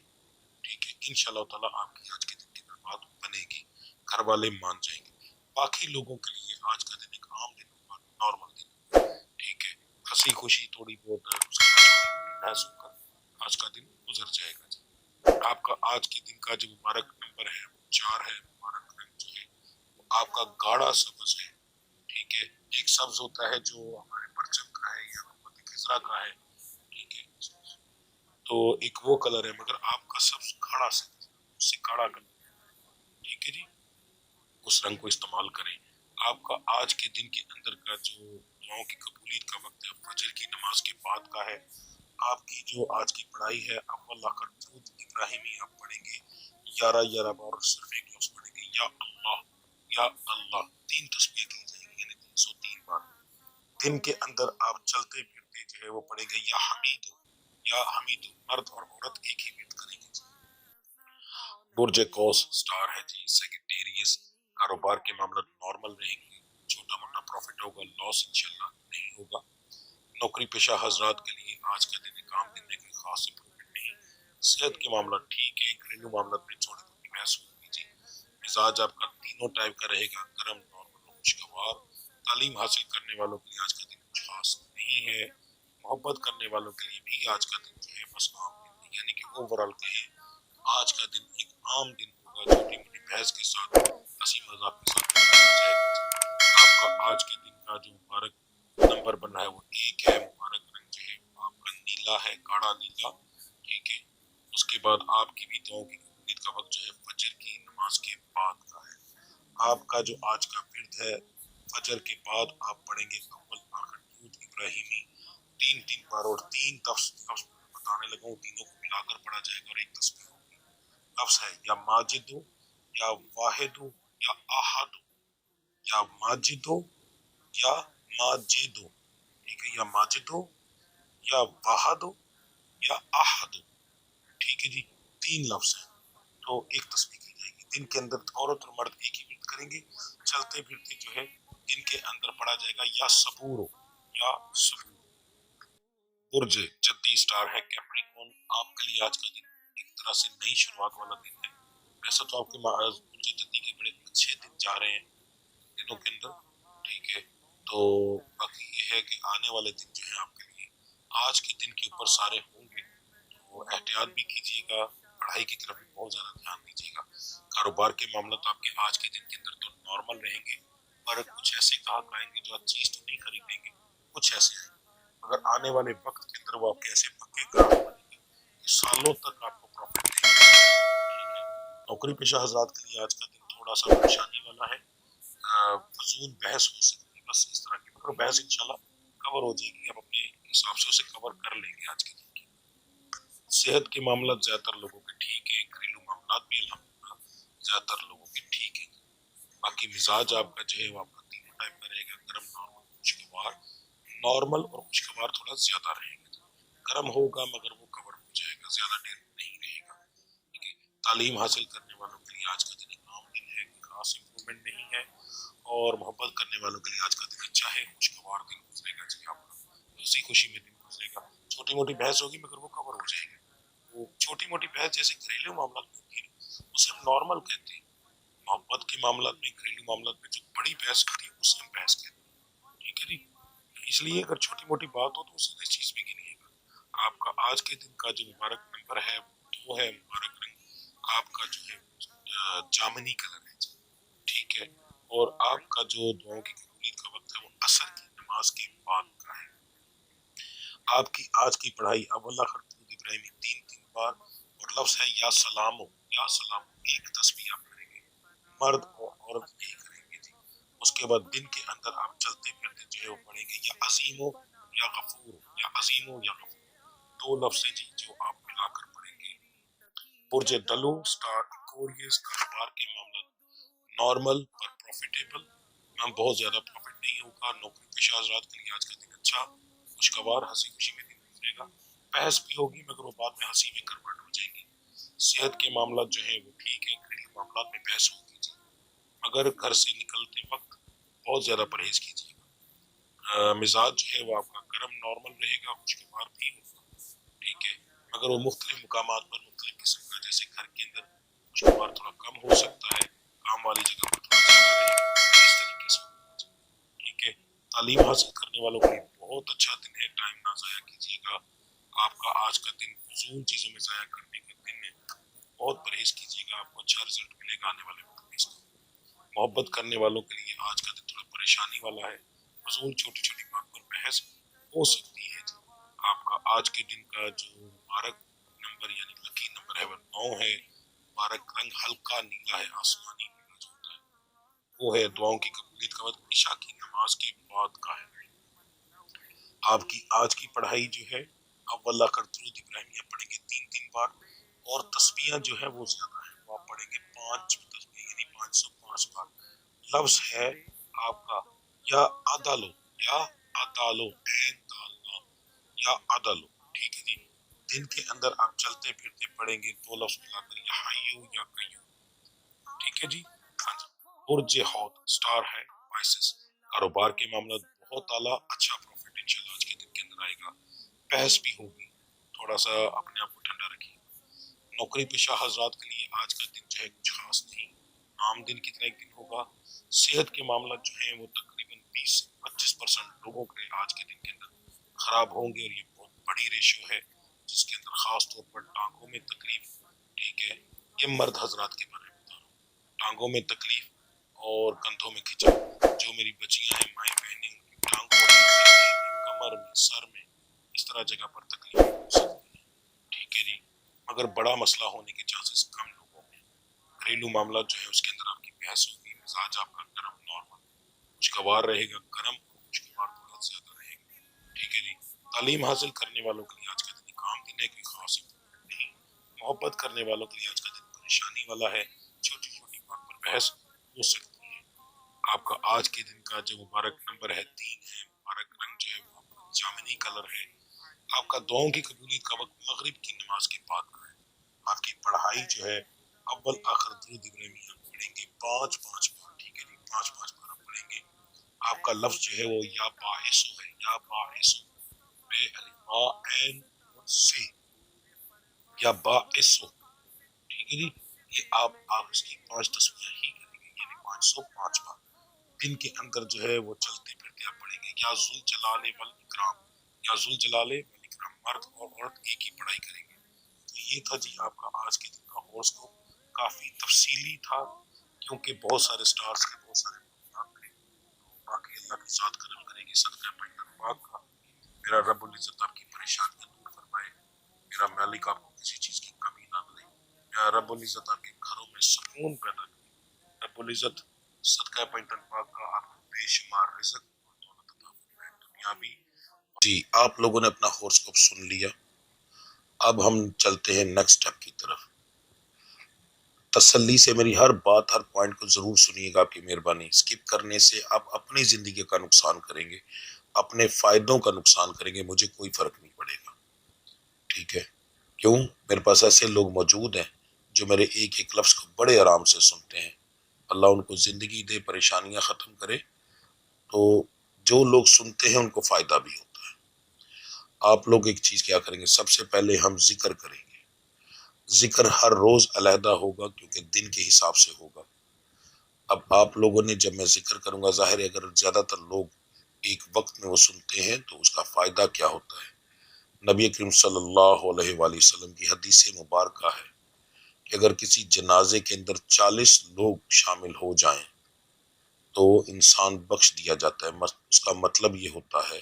ٹھیک ہے، انشاءاللہ تعالیٰ آپ کی آج کے دن کی بات بنے گی، گھر والے مان جائیں گے۔ باقی لوگوں کے لیے آج کا دن ایک عام دن ہوگا، نارمل دن، ٹھیک ہے، ہنسی خوشی تھوڑی بہت ہے اس کے بعد بحث ہو کر آج کا دن گزر جائے گا جی۔ آپ کا آج کے دن کا جو مبارک نمبر ہے وہ 4 ہے، مبارک رنگ جو ہے وہ آپ کا گاڑھا سبز ہے، ٹھیک ہے، ایک سبز ہوتا ہے جو ہمارے پرچم کا ہے یا محمد خزرا کا ہے، ٹھیک ہے، تو ایک وہ کلر ہے، مگر آپ کا سبز گاڑھا سبز اس سے گاڑھا کلر، ٹھیک ہے جی، اس رنگ کو استعمال کریں۔ آپ کا آج کے دن کے اندر کا جو دعاؤں کی قبولیت کا وقت ہے فجر کی نماز کے بعد کا ہے۔ آپ کی جو آج کی پڑھائی ہے اول آخر درود ابراہیمی آپ پڑھیں گے 11 بار، صرف ایک لفظ پڑھیں گے یا اللہ 3 تسبیح کی جائیں گی یعنی 303 بار۔ دن کے اندر آپ چلتے پھرتے جو ہے وہ پڑھیں گے یا حمید، مرد اور عورت ایک ہی بیت کریں گے۔ برج کوس سٹار ہے جی، سیگیٹیریس، کاروبار کے معاملات نارمل رہیں گے، چھوٹا موٹا پروفٹ ہوگا، لاس انشاءاللہ نہیں ہوگا۔ نوکری پیشہ حضرات کے لیے آج کا دن کام دن میں کوئی خاص امپرومنٹ نہیں، صحت کے معاملات ٹھیک ہے، گھریلو معاملات میں چھوٹی موٹی بحث ہوگی جی۔ مزاج آپ کا تینوں ٹائپ کا رہے گا، گرم، نارمل اور خوشگوار۔ تعلیم حاصل کرنے والوں کے لیے آج کا دن کچھ خاص نہیں ہے، محبت کرنے والوں کے لیے بھی آج کا دن جو ہے بس عام دن، یعنی کہ اوور آل کہیں آج کا دن ایک عام دن ہوگا، چھوٹی موٹی بحث کے ساتھ، ہنسی مذاق کے ساتھ گزر جائے گا۔ آپ کا آج کے دن کا جو مبارک نمبر بنا ہے وہ 1 ہے، مبارک رنگ جو ہے وہ آپ کا نیلا ہے، گاڑھا نیلا، ٹھیک ہے۔ اس کے بعد آپ کی بھی دعاؤں کی قبولیت کا وقت جو ہے فجر کی نماز کے بعد کا ہے۔ آپ کا جو آج کا ورد ہے فجر کے بعد آپ پڑھیں گے اول آخر درود ابراہیمی 3 بار، اور 3 لفظ بتانے لگا ہوں، تینوں کو ملا کر پڑھا جائے گا اور ایک تسبیح ہوگی۔ لفظ ہے یا ماجد یا واحد یا احد، یا ماجد یا ماجد، ٹھیک ہے، یا ماجد یا واحد یا احد، ٹھیک ہے جی، 3 لفظ ہیں تو ایک تسبیح کی جائے گی۔ دن کے اندر عورت اور مرد ایک ہی ورد کریں گے، چلتے پھرتے جو ہے دن کے اندر پڑھا جائے گا یا صبور یا صبور۔ برج جدی سٹار ہے کیپریکون، آپ کے لیے آج کا دن ایک طرح سے نئی شروعات والا دن ہے۔ ویسے تو آپ کے برج جدی کے بڑے اچھے دن جا رہے ہیں دنوں کے اندر، ٹھیک ہے، تو باقی یہ ہے کہ آنے والے دن جو ہے آپ کے لیے آج کے دن کے اوپر سارے ہوں گے، تو احتیاط بھی کیجیے گا، پڑھائی کی طرف بھی بہت زیادہ دھیان دیجیے گا۔ کاروبار کے معاملات آپ کے آج کے دن کے اندر تو نارمل رہیں گے، پر کچھ ایسے گاہک آئیں گے جو آپ چیز تو نہیں خریدیں گے، کچھ ایسے ہیں مگر آنے والے وقت کے اندر وہ آپ کے ایسے پکے گاہک بنیں گے کہ سالوں تک آپ کو پروفٹ دیں گے، ٹھیک ہے۔ نوکری پیشہ حضرات کے لیے آج کا دن تھوڑا سا پریشانی والا ہے، فضول بحث ہو سکتی ہے بس اس طرح کی، مگر بحث انشاءاللہ کور ہو جائے گی، آپ اپنے حساب سے اسے کور کر لیں گے آج کے دن کی۔ صحت کے معاملات زیادہ تر لوگوں کے ٹھیک ہے، گھریلو معاملات بھی الحمدللہ زیادہ تر لوگوں کے ٹھیک ہے۔ باقی مزاج آپ کا جو ہے وہ آپ کا تینوں ٹائپ کا رہے گا، گرم، نارمل، خوشگوار۔ نارمل اور خوشگوار تھوڑا زیادہ رہے گا، گرم ہوگا مگر وہ کور ہو جائے گا، زیادہ دیر نہیں رہے گا، ٹھیک ہے۔ تعلیم حاصل کرنے والوں کے لیے آج کا دن ایک عام دن ہے، خاص امپرومنٹ نہیں ہے، اور محبت کرنے والوں کے لیے آج کا دن اچھا ہے، خوشگوار دن گزرے گا جی آپ کا، ہنسی خوشی میں دن گزرے گا۔ چھوٹی موٹی بحث ہوگی مگر وہ کور ہو جائے گی، وہ چھوٹی موٹی بحث جیسے گھریلو معاملات میں ہوتی ہے اسے ہم نارمل کہتے ہیں، محبت کے معاملات میں، گھریلو معاملات میں جو بڑی بحث ہوتی ہے اسے ہم بحث کہتے ہیں، ٹھیک ہے جی۔ اس لیے اگر چھوٹی موٹی بات ہو تو اسے اس چیز میں گنیے گا۔ آپ کا آج کے دن کا جو مبارک نمبر ہے وہ ہے، مبارک رنگ آپ کا جو ہے جامنی کلر ہے جی، ٹھیک ہے، اور آپ کا جو دعاؤں کی قبولیت کا وقت ہے وہ عصر کی نماز کے بعد کا ہے۔ آپ کی آج کی پڑھائی اول آخر درود ابراہیمی 3 بار، اور لفظ ہے یا سلام ایک تسبیح آپ کریں گے، مرد اور عورت ایک کریں گے جی۔ اس کے بعد دن کے اندر آپ چلتے پھرتے جو ہے وہ پڑھیں گے یا عظیم ہو یا غفور یا عظیم ہو یا غفور، 2 لفظ ہیں جی جو آپ ملا کر پڑھیں گے۔ برج ڈلو سٹار ایکوریس، کاروبار کے معاملات نارمل پر پروفیٹیبل، بہت زیادہ پروفٹ نہیں ہوگا۔ نوکری پیشہ حضرات کے لیے آج کا دن اچھا، خوشگوار، ہنسی خوشی میں دن گزرے گا، بحث بھی ہوگی مگر وہ بعد میں ہنسی میں کنورٹ ہو جائے گی۔ صحت کے معاملات جو ہیں وہ ٹھیک ہے، گھریلو معاملات میں بحث ہوگی جی، مگر گھر سے نکلتے وقت بہت زیادہ پرہیز کیجیے گا۔ مزاج جو ہے وہ آپ کا گرم نارمل رہے گا، خوشگوار بھی ہوگا، ٹھیک ہے، مگر وہ مختلف مقامات پر مختلف قسم کا، جیسے گھر کے اندر خوشگوار تھوڑا کم ہو سکتا ہے، کام والی جگہ پر تھوڑا زیادہ رہے گا، اس طریقے سے ہونا چاہیے، ٹھیک ہے۔ تعلیم حاصل کرنے والوں کے لیے بہت اچھا دن ہے، ٹائم نہ ضائع کیجیے گا۔ آپ کا آج کا دن فضول چیزوں میں ضائع کرنے کا دن ہے، بہت پرہیز کیجیے گا، آپ کو اچھا رزلٹ ملے گا آنے والے وقت میں اس کا۔ محبت کرنے والوں کے لیے آج کا دن تھوڑا پریشانی والا ہے، فضول چھوٹی چھوٹی بات پر بحث ہو سکتی ہے جی۔ آپ کا آج کے دن کا جو مبارک نمبر یعنی لکی نمبر ہے وہ 9 ہے، مبارک رنگ ہلکا نیلا ہے، آسمانی نیلا جو ہوتا ہے وہ ہے، دعاؤں کی قبولیت کا وقت عشاء کی نماز کے بعد کا ہے۔ آپ کی آج کی پڑھائی جو ہے، آپ اللہ کر درود ابراہیمیہ پڑھیں گے 3 بار، اور تسبیحاں جو ہے وہ زیادہ ہیں، وہ آپ پڑھیں گے 5 تسبیح یعنی 505 بار۔ لفظ ہے آپ کا یا عدالو، یا عدالو، عین دال لام، یا عدالو، ٹھیک ہے جی۔ دن کے اندر آپ چلتے پھرتے پڑھیں گے 2 لفظ ملا کر، یا حیو یا قیوم، ٹھیک ہے جی۔ ہاں جی۔ برج حوت سٹار ہے، وائسز، کاروبار کے معاملات بہت اعلیٰ، اچھا پروفٹ انشاءاللہ آج کے دن کے اندر آئے گا، بحث بھی ہوگی، تھوڑا سا اپنے آپ کو ٹھنڈا رکھیے۔ نوکری پیشہ حضرات کے لیے آج کا دن جو ہے کچھ خاص نہیں، عام دن کی طرح ایک دن ہوگا۔ صحت کے معاملات جو ہیں وہ تقریباً 20 سے 25% لوگوں کے آج کے دن کے اندر خراب ہوں گے، اور یہ بہت بڑی ریشو ہے، جس کے اندر خاص طور پر ٹانگوں میں تکلیف، ٹھیک ہے، یہ مرد حضرات کے بارے میں بتا رہا ہوں، ٹانگوں میں تکلیف اور کندھوں میں کھچن، جو میری بچیاں ہیں، مائیں بہنیں، ان کی ٹانگوں میں، کمر میں، سر میں، اس طرح جگہ پر تکلیف ہو سکتی ہے، ٹھیک ہے جی، مگر بڑا مسئلہ ہونے کے چانسز کم لوگوں میں۔ گھریلو معاملات جو ہے اس کے اندر آپ کی بحث ہوگی، مزاج آپ کا گرم نارمل خوشگوار رہے گا، گرم اور خوشگوار تھوڑا زیادہ رہے گا، ٹھیک ہے جی۔ تعلیم حاصل کرنے والوں کے لیے آج کا دن ایک عام دن ہے، کوئی خاص نہیں۔ محبت کرنے والوں کے لیے آج کا دن پریشانی والا ہے، چھوٹی چھوٹی بات پر بحث ہو سکتی ہے۔ آپ کا آج کے دن کا جو مبارک نمبر ہے 3 ہے، مبارک رنگ جو ہے وہ آپ کا جامنی کلر ہے۔ آپ کا دعاؤں کی قبولیت کا وقت مغرب کی نماز کے بعد کا ہے۔ آپ کی پڑھائی جو ہے اول آخر درود ابراہیمیہ پڑھیں گے 5 بار، ٹھیک ہے جی، 5 آپ پڑھیں گے۔ آپ کا لفظ جو ہے وہ یا باعثو ہے، یا باعثو، بے الف با عین سے، یا باعثو، ٹھیک ہے جی۔ یہ آپ اس کی 5 تسبیحیں ہی کریں گے، یعنی 505 بار۔ دن کے اندر جو ہے وہ چلتے پھرتے آپ پڑھیں گے یا ذوال جلال والاکرام، یا ذوال جلال والاکرام، مرد اور عورت ایک ہی پڑھائی کریں گے۔ تو یہ تھا جی آپ کا آج کے دن کا ہوراسکوپ، کافی تفصیلی تھا، کیونکہ بہت سارے سٹارز کے بہت سارے معاملات تھے۔ تو باقی اللہ کی ذات کرم کرے گی، صدقہ پیغمبر پاک کا، میرا رب العزت آپ کی پریشانیاں دور فرمائے، میرا مالک آپ کو کسی چیز کی کمی نہ دے، میرا رب العزت آپ کے گھروں میں سکون پیدا کرے، رب العزت صدقہ پیغمبر پاک کا آپ کو بے شمار رزق اور دولت عطا فرمائے، دنیا بھی۔ جی آپ لوگوں نے اپنا ہوراسکوپ سن لیا، اب ہم چلتے ہیں نیکسٹ اسٹیپ کی طرف۔ تسلی سے میری ہر بات، ہر پوائنٹ کو ضرور سنیے گا، آپ کی مہربانی، اسکپ کرنے سے آپ اپنی زندگی کا نقصان کریں گے، اپنے فائدوں کا نقصان کریں گے، مجھے کوئی فرق نہیں پڑے گا، ٹھیک ہے۔ کیوں؟ میرے پاس ایسے لوگ موجود ہیں جو میرے ایک ایک لفظ کو بڑے آرام سے سنتے ہیں، اللہ ان کو زندگی دے، پریشانیاں ختم کرے۔ تو جو لوگ سنتے ہیں ان کو فائدہ بھی ہوتا ہے۔ آپ لوگ ایک چیز کیا کریں گے، سب سے پہلے ہم ذکر کریں گے، ذکر ہر روز علیحدہ ہوگا، کیونکہ دن کے حساب سے ہوگا۔ اب آپ لوگوں نے، جب میں ذکر کروں گا، ظاہر ہے اگر زیادہ تر لوگ ایک وقت میں وہ سنتے ہیں تو اس کا فائدہ کیا ہوتا ہے۔ نبی کریم صلی اللہ علیہ وآلہ وسلم کی حدیث مبارکہ ہے کہ اگر کسی جنازے کے اندر 40 لوگ شامل ہو جائیں تو انسان بخش دیا جاتا ہے۔ اس کا مطلب یہ ہوتا ہے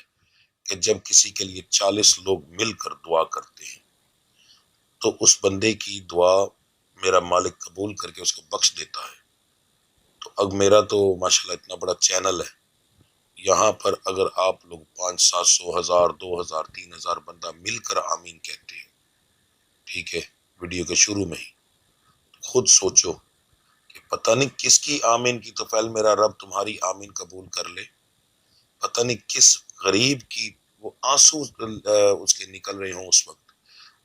کہ جب کسی کے لیے 40 لوگ مل کر دعا کرتے ہیں تو اس بندے کی دعا میرا مالک قبول کر کے اس کو بخش دیتا ہے۔ تو اب میرا تو ماشاءاللہ اتنا بڑا چینل ہے، یہاں پر اگر آپ لوگ 500 700 1000 2000 3000 بندہ مل کر آمین کہتے ہیں، ٹھیک ہے، ویڈیو کے شروع میں ہی، خود سوچو کہ پتہ نہیں کس کی آمین کی توفیل میرا رب تمہاری آمین قبول کر لے، پتہ نہیں کس غریب کی وہ آنسو اس کے نکل رہے ہوں اس وقت،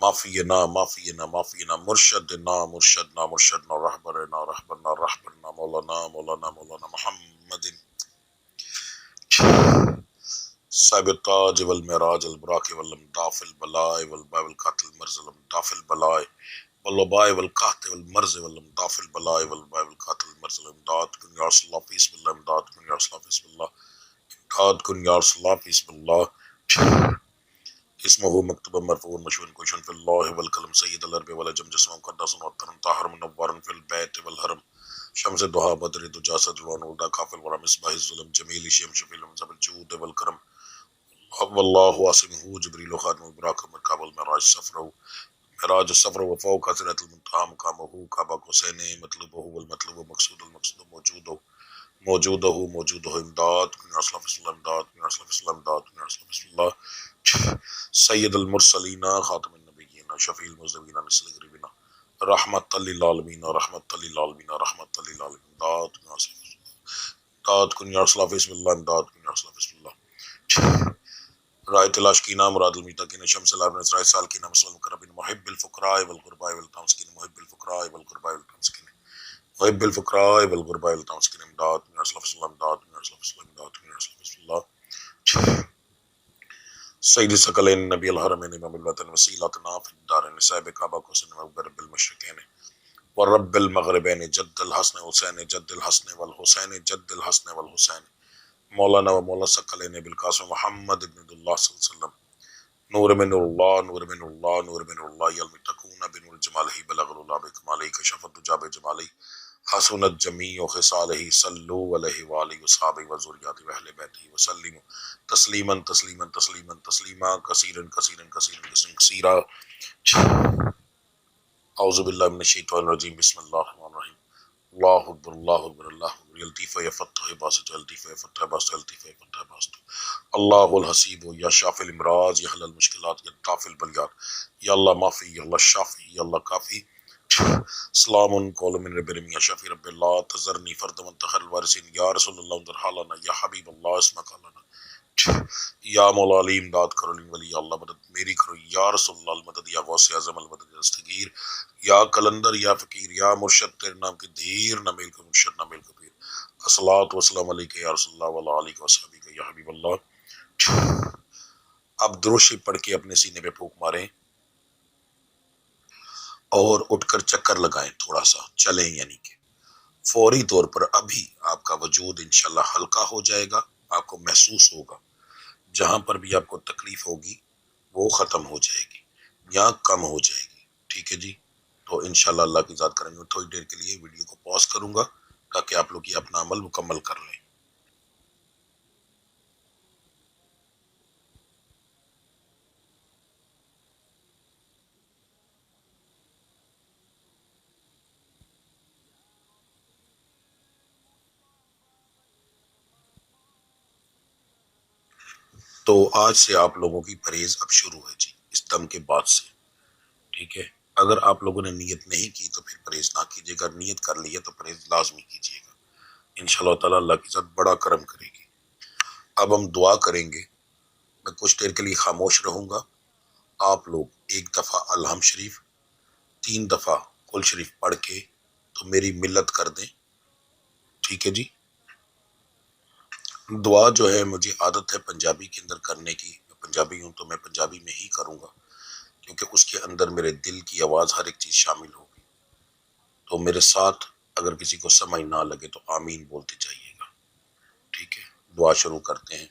معافینا معافینا معافینا مرشدنا مرشدنا مرشدنا رہبرنا رہبرنا رہبرنا مولانا مولانا مولانا محمد صاحب التاج والمعراج البراق والامداف البلائے والباء والقاتل المرز والامداف البلائے والوباء والقحط والمرز والامداف البلائے والباء والقاتل المرز والامداد کن یا رسول اللہ فیس باللہ امداد کن یا رسول اللہ فیس باللہ امداد کن یا رسول اللہ فیس باللہ اسمه مکتوب مرفوع مشہور کوشن فی اللہ والکلم سید العرب والعجم جسم مقدس وطن طاہر منور فی البیت والحرم شمس دہا بدر دجا صدر ونودا کافل ورا مصباح الظلم جمیل شیم شفیل مزب الجود والکرم واللہ عاصمہ جبریل خادم البراق مرکاب المعراج سفرہ معراج السفر وفوق سدرۃ المنتہا مقامہ کعبہ حسین مطلوبہ والمطلوب مقصود المقصود موجودہ امداد کن یا رسول اللہ فی امداد کن یا رسول اللہ فی امداد کن یا رسول اللہ فی اللہ سید المرسلین خاتم النبیین شفیع المذنبین نسل غریبین رحمت للعالمین رحمت للعالمین رحمت للعالمین امداد کن یا رسول اللہ فی اللہ امداد کن یا رسول اللہ فی اللہ رائے تلاش کینا مراد المتقین شمس العرب اسرائیل سالکین مسلم کربین محب الفقراء والغرباء والتمسکین محب الفقراء والغرباء والتمسکین محب الفقراء والغرباء والتمسکین امداد کن یا رسول اللہ فی اللہ امداد کن یا رسول اللہ فی اللہ امداد کن یا رسول اللہ فی اللہ سید ثقلین نبی الحرمین امام الوطن وسیلتنا فی الدارین صاحب کعبہ کو سن رب المشرقین ورب المغربین جد الحسن حسین جد الحسن والحسین جد الحسن والحسین مولانا و مولا ثقلین بالقاسم محمد ابن اللہ صلی اللہ علیہ وسلم نور من اللہ نور من اللہ نور من اللہ یلمتکون بنور جمالہ بلغ اللہ بکمالہ کشفت دجاب جمالہ حسنت جمیع خصالہ صلو علیہ وآلہ وصحابہ وذریاتہ واہل بیتہ وسلم تسلیما تسلیما تسلیما تسلیما کثیرا کثیرا کثیرا کثیرا اعوذ باللہ من الشیطان الرجیم بسم اللہ الرحمن الرحیم اللہ اکبر اللہ اکبر اللہ اکبر یلطیف یفتح باسط یلطیف یفتح باسط یلطیف یفتح باسط اللہ الحسیب یا شافی الامراض یا حل المشکلات یا طاف البلیات یا اللہ معافی یا اللہ شافی یا اللہ کافی سلام قول من رب العالمین یا شافی رب اللہ تذرنی فرد منتخر الوارثین یا رسول اللہ انظر حالنا یا حبیب اللہ اسمک لنا یا مولا علی امداد کرو علی ولی اللہ مدد میری کرو یا رسول اللہ المدد یا غوث اعظم المدد یا دستگیر یا کلندر یا فقیر یا مرشد تیرے نام کی دھیر نہ میل کو مرشد نہ میل کو پیر الصلاۃ والسلام علیکہ یا رسول اللہ وعلی آلہ وصحبہ یا حبیب اللہ اب درود شریف پڑھ کے اپنے سینے پہ پھونک ماریں اور اٹھ کر چکر لگائیں تھوڑا سا چلیں یعنی کہ فوری طور پر ابھی آپ کا وجود انشاءاللہ ہلکا ہو جائے گا آپ کو محسوس ہوگا جہاں پر بھی آپ کو تکلیف ہوگی وہ ختم ہو جائے گی یا کم ہو جائے گی ٹھیک ہے جی تو انشاءاللہ اللہ کی ذات کریں گے تھوڑی دیر کے لیے ویڈیو کو پاز کروں گا تاکہ آپ لوگ یہ اپنا عمل مکمل کر لیں تو آج سے آپ لوگوں کی پرہیز اب شروع ہے جی اس دم کے بعد سے ٹھیک ہے اگر آپ لوگوں نے نیت نہیں کی تو پھر پرہیز نہ کیجیے گا نیت کر لی ہے تو پرہیز لازمی کیجیے گا انشاءاللہ تعالی اللہ کی ذات بڑا کرم کرے گی اب ہم دعا کریں گے میں کچھ دیر کے لیے خاموش رہوں گا آپ لوگ ایک دفعہ الحمد شریف 3 دفعہ کل شریف پڑھ کے تو میری ملت کر دیں ٹھیک ہے جی دعا جو ہے مجھے عادت ہے پنجابی کے اندر کرنے کی میں پنجابی ہوں تو میں پنجابی میں ہی کروں گا کیونکہ اس کے اندر میرے دل کی آواز ہر ایک چیز شامل ہوگی تو میرے ساتھ اگر کسی کو سمجھ نہ لگے تو آمین بولتے جائیے گا ٹھیک ہے دعا شروع کرتے ہیں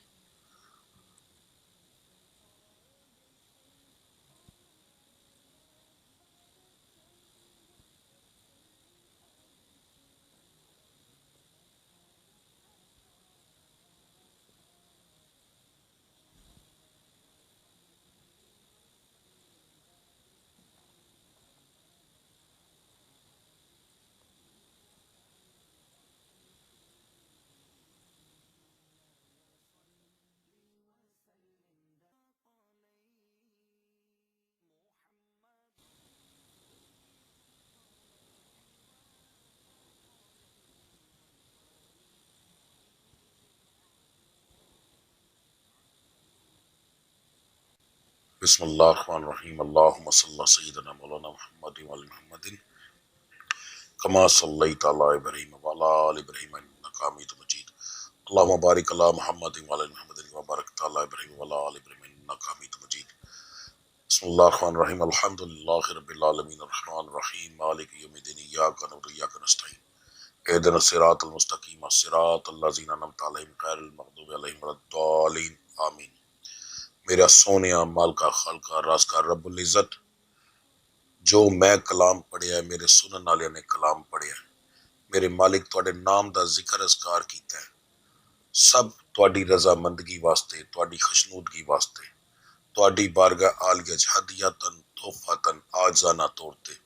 بسم اللہ الرحمن الرحیم اللہم صلی اللہ سیدنا مولانا محمد وعلی محمد کما صلیت علی ابراہیم وعلی آل ابراہیم انک حمید مجید اللہم بارک علی محمد وعلی محمد کما بارکت علی ابراہیم وعلی آل ابراہیم انک حمید مجید بسم اللہ الرحمن الرحیم الحمدللہ رب العالمین الرحمن الرحیم مالک یوم الدین ایاک نعبد و ایاک نستعین اهدنا الصراط المستقیم صراط الذین انعمت علیہم غیر المغضوب علیہم ولا الضالین آمین۔ میرا سونیا مال کا خالقہ راز کا رب العزت جو میں کلام پڑھیا ہے میرے سنن والے نے کلام پڑھیا ہے میرے مالک تواڈے نام دا ذکر اذکار کیتا ہے سب تواڈی رضا مندگی واسطے تواڈی خشنودگی واسطے تواڈی بارگاہ عالیہ ہدیتاً تحفتاً عاجزانہ طور تے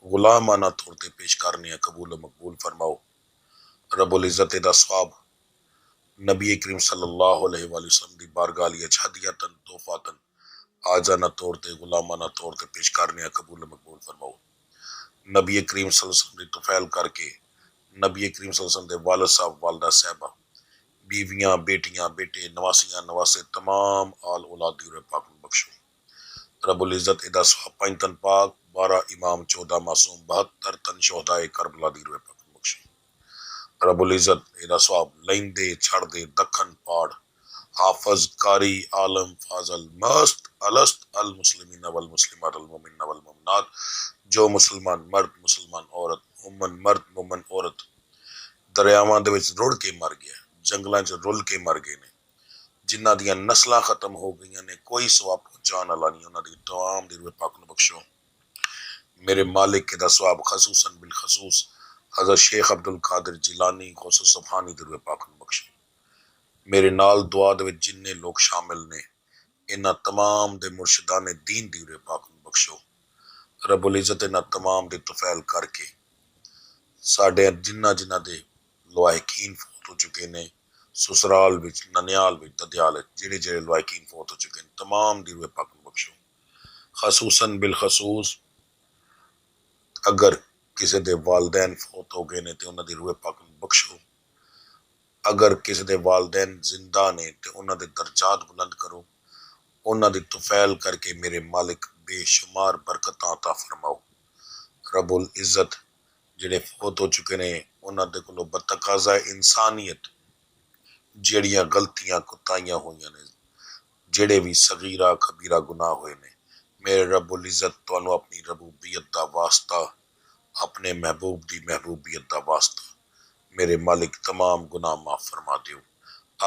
غلامانہ طور تے پیش کرنے ہیں قبول و مقبول فرماؤ۔ رب العزت دا ثواب نبی کریم صلی اللہ علیہ وآلہ وسلم دی بارگاہ عالیہ ہدیتاً تحفتاً عاجزانہ طور تے غلامانہ طور تے پیش کرنے ہیں قبول و مقبول فرماؤ۔ نبی کریم صلی اللہ علیہ وسلم دی توفیل کر کے نبی کریم صلی اللہ علیہ وسلم دے والد صاحب والدہ صاحبہ بیویاں بیٹیاں بیٹے نواسیاں نواسے تمام آل اولاد دی روح پاک میں بخشو۔ رب العزت ادا ثواب 5 تن پاک 12 امام 14 معصوم 72 تن شہدائے کربلا دی روح پاک میں بخشو۔ رب العزت ادا ثواب لیندے چھڑ دے دکھن پاڑ حافظ قاری عالم فاضل مست الست المسلمین والمسلمات المؤمنین والمؤمنات جو مسلمان مرد مسلمان عورت مومن مرد مومن عورت دریاواں دے وچ رڑ کے مر گیا جنگلاں چ رل کے مر گئے نے جنہاں دیاں نسلاں ختم ہو گئیاں نے کوئی ثواب پہنچان والا نہیں انہاں دی تمام دی روح پاک نو بخشو۔ میرے مالک کے دا ثواب خصوصاً بالخصوص حضرت شیخ عبد القادر جیلانی غوث سبحانی دی روح پاک نو بخشو۔ میرے نال دعا دے وچ جننے لوگ شامل نے انہاں تمام دے مرشدان دین دی روح پاک نو بخشو۔ رب العزت انہاں تمام دے توفیل کر کے ساڈے جنہ دے لواحقین فوت ہو چکے نے سسرال وچ ننیال وچ ددیال جڑے جڑے لواحقین فوت ہو چکے ہیں تمام دی روح پاک نو بخشو۔ خصوصاً بالخصوص اگر کسی دے والدین فوت ہو گئے نے تے انہاں دی روح پاک نو بخشو۔ اگر کسی دے والدین زندہ نے تے انہاں دے درجات بلند کرو انہاں دی توفیل کر کے میرے مالک بے شمار برکتاں عطا فرماؤ۔ رب العزت جڑے فوت ہو چکے نے انہاں دے کولوں بتقاضا انسانیت جڑیاں غلطیاں کوتاہیاں ہوئیاں نے جڑے بھی صغیرہ کبیرہ گناہ ہوئے نے میرے رب العزت تانوں اپنی ربوبیت دا واسطہ اپنے محبوب دی محبوبیت دا واسطہ میرے مالک تمام گناہ معاف فرما دیو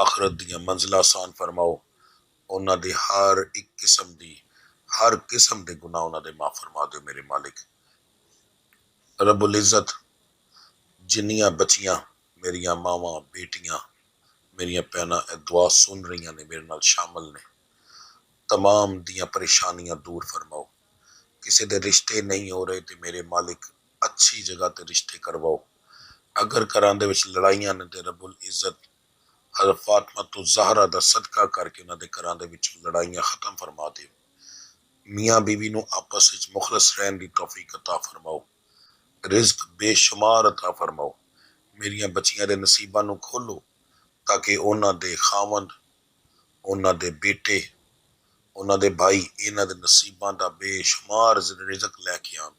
آخرت دیاں منزلہ آسان فرماؤ انہاں دے ہر قسم دے گناہ انہاں دے معاف فرما دیو میرے مالک۔ رب العزت جنیاں بچیاں میریاں ماواں بیٹیاں میریاں بہناں اے دعا سن رہیاں نے میرے نال شامل نے تمام دیاں پریشانیاں دور فرماؤ۔ کسی دے رشتے نہیں ہو رہے تے میرے مالک اچھی جگہ تے رشتے کرواؤ۔ اگر گھراں دے وچ لڑائیاں نے تے رب العزت حضرت فاطمہ تو زہرا دا صدقہ کر کے انہاں دے گھراں دے وچ لڑائیاں ختم فرما دیو۔ میاں بیوی نو آپس وچ مخلص رہن دی توفیق عطا فرماؤ۔ رزق بے شمار عطا فرماؤ۔ میریاں بچیاں دے نصیباں نو کھولو تاکہ انہاں دے خاوند انہاں دے بیٹے انہاں دے بھائی انہاں دے نصیباں دا بے شمار رزق لے کے آن۔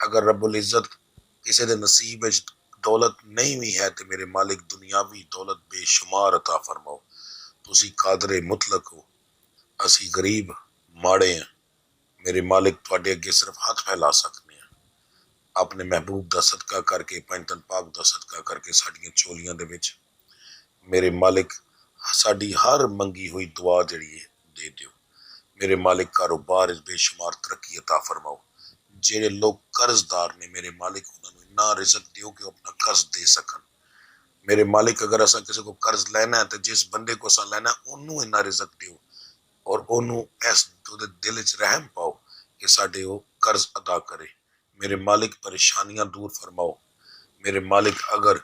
اگر رب العزت کسی دے نصیب وچ دولت نہیں بھی ہے تے میرے مالک دنیاوی دولت بے شمار عطا فرماؤ۔ تسی قادر مطلق ہو اسی غریب ماڑے ہیں میرے مالک تواڈے اگے صرف ہاتھ پھیلا سکنے ہیں اپنے محبوب دا صدقہ کر کے 5 تن پاک دا صدقہ کر کے ساڈیاں چولیاں دے وچ میرے مالک ساڈی ہر منگی ہوئی دعا جڑی ہے دے دیو۔ میرے مالک کاروبار بے شمار ترقی عطا فرماؤ۔ جڑے لوگ قرض دار نے میرے مالک انہاں نوں اتنا رزق دیو کہ اپنا قرض دے سکن۔ میرے مالک اگر اساں کسی کو قرض لینا ہے تو جس بندے کو اساں لینا ہے انہوں اتنا رزق دیو اور انہوں اس دل وچ رحم پاؤ کہ ساڈے وہ قرض ادا کرے۔ میرے مالک پریشانیاں دور فرماؤ۔ میرے مالک اگر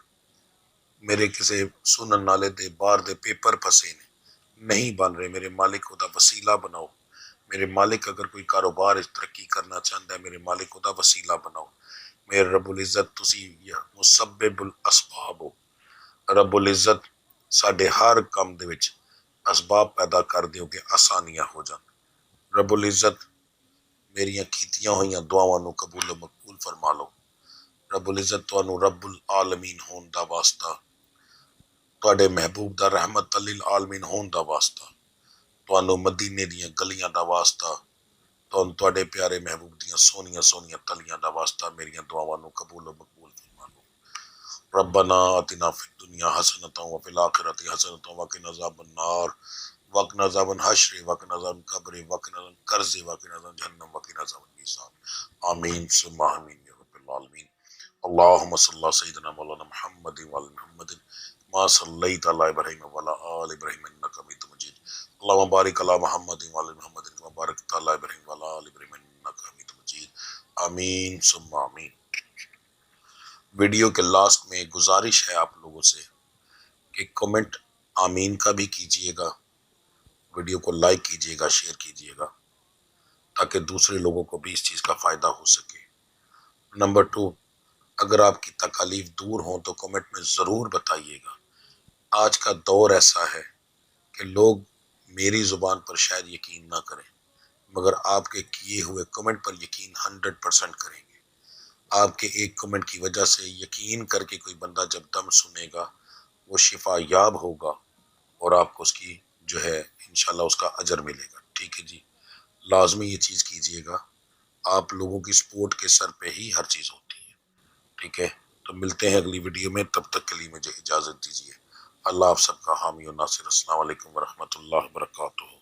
میرے کسی سنن نالے دے باہر دے پیپر پھسے نے نہیں بن رہے میرے مالک خدا وسیلہ بناؤ۔ میرے مالک اگر کوئی کاروبار ترقی کرنا چاہتا ہے میرے مالک خدا وسیلہ بناؤ۔ میرے رب العزت تسی مسبب الاسباب ہو۔ رب العزت ساڈے ہر کام دے وچ اسباب پیدا کر دیو کہ آسانیاں ہو جان۔ رب العزت میریاں کیتیاں ہوئیاں دعاواں نو قبول و مقبول فرما لو۔ رب العزت تانوں رب العالمین ہون دا واسطہ، تواڈے محبوب دا رحمت للعالمین ہون دا واسطہ، تانوں مدینے دیاں گلیاں دا واسطہ، تواڈے پیارے محبوب دیاں سونیاں سونیاں تلیاں دا واسطہ میریاں دعاواں نو قبول و مقبول فرما لو۔ ربنا آتنا فی الدنیا حسنۃ وفی الآخرۃ حسنۃ وقنا عذاب النار وقنا عذاب الحشر وقنا عذاب القبر وقنا عذاب القرض وقنا عذاب جہنم وقنا عذاب المیزان آمین ثم آمین یا رب العالمین۔ اللهم صل على سيدنا مولانا محمد وعلى محمد ما صليت على ابراهيم وعلى ال ابراهيم انك حميد مجيد اللهم بارك على محمد وعلى محمد كما باركت على ابراهيم وعلى ال ابراهيم انك حميد مجيد آمین ثم آمین۔ ویڈیو کے لاسٹ میں ایک گزارش ہے آپ لوگوں سے کہ کمنٹ آمین کا بھی کیجئے گا، ویڈیو کو لائک کیجئے گا، شیئر کیجئے گا تاکہ دوسرے لوگوں کو بھی اس چیز کا فائدہ ہو سکے۔ نمبر 2، اگر آپ کی تکالیف دور ہوں تو کمنٹ میں ضرور بتائیے گا۔ آج کا دور ایسا ہے کہ لوگ میری زبان پر شاید یقین نہ کریں مگر آپ کے کیے ہوئے کمنٹ پر یقین 100% کریں گے۔ آپ کے ایک کمنٹ کی وجہ سے یقین کر کے کوئی بندہ جب دم سنے گا وہ شفا یاب ہوگا اور آپ کو اس کی جو ہے انشاءاللہ اس کا اجر ملے گا۔ ٹھیک ہے جی، لازمی یہ چیز کیجئے گا، آپ لوگوں کی سپورٹ کے سر پہ ہی ہر چیز ہوتی ہے۔ ٹھیک ہے، تو ملتے ہیں اگلی ویڈیو میں، تب تک کے لیے مجھے اجازت دیجیے۔ اللہ آپ سب کا حامی و ناصر۔ السلام علیکم ورحمۃ اللہ وبرکاتہ۔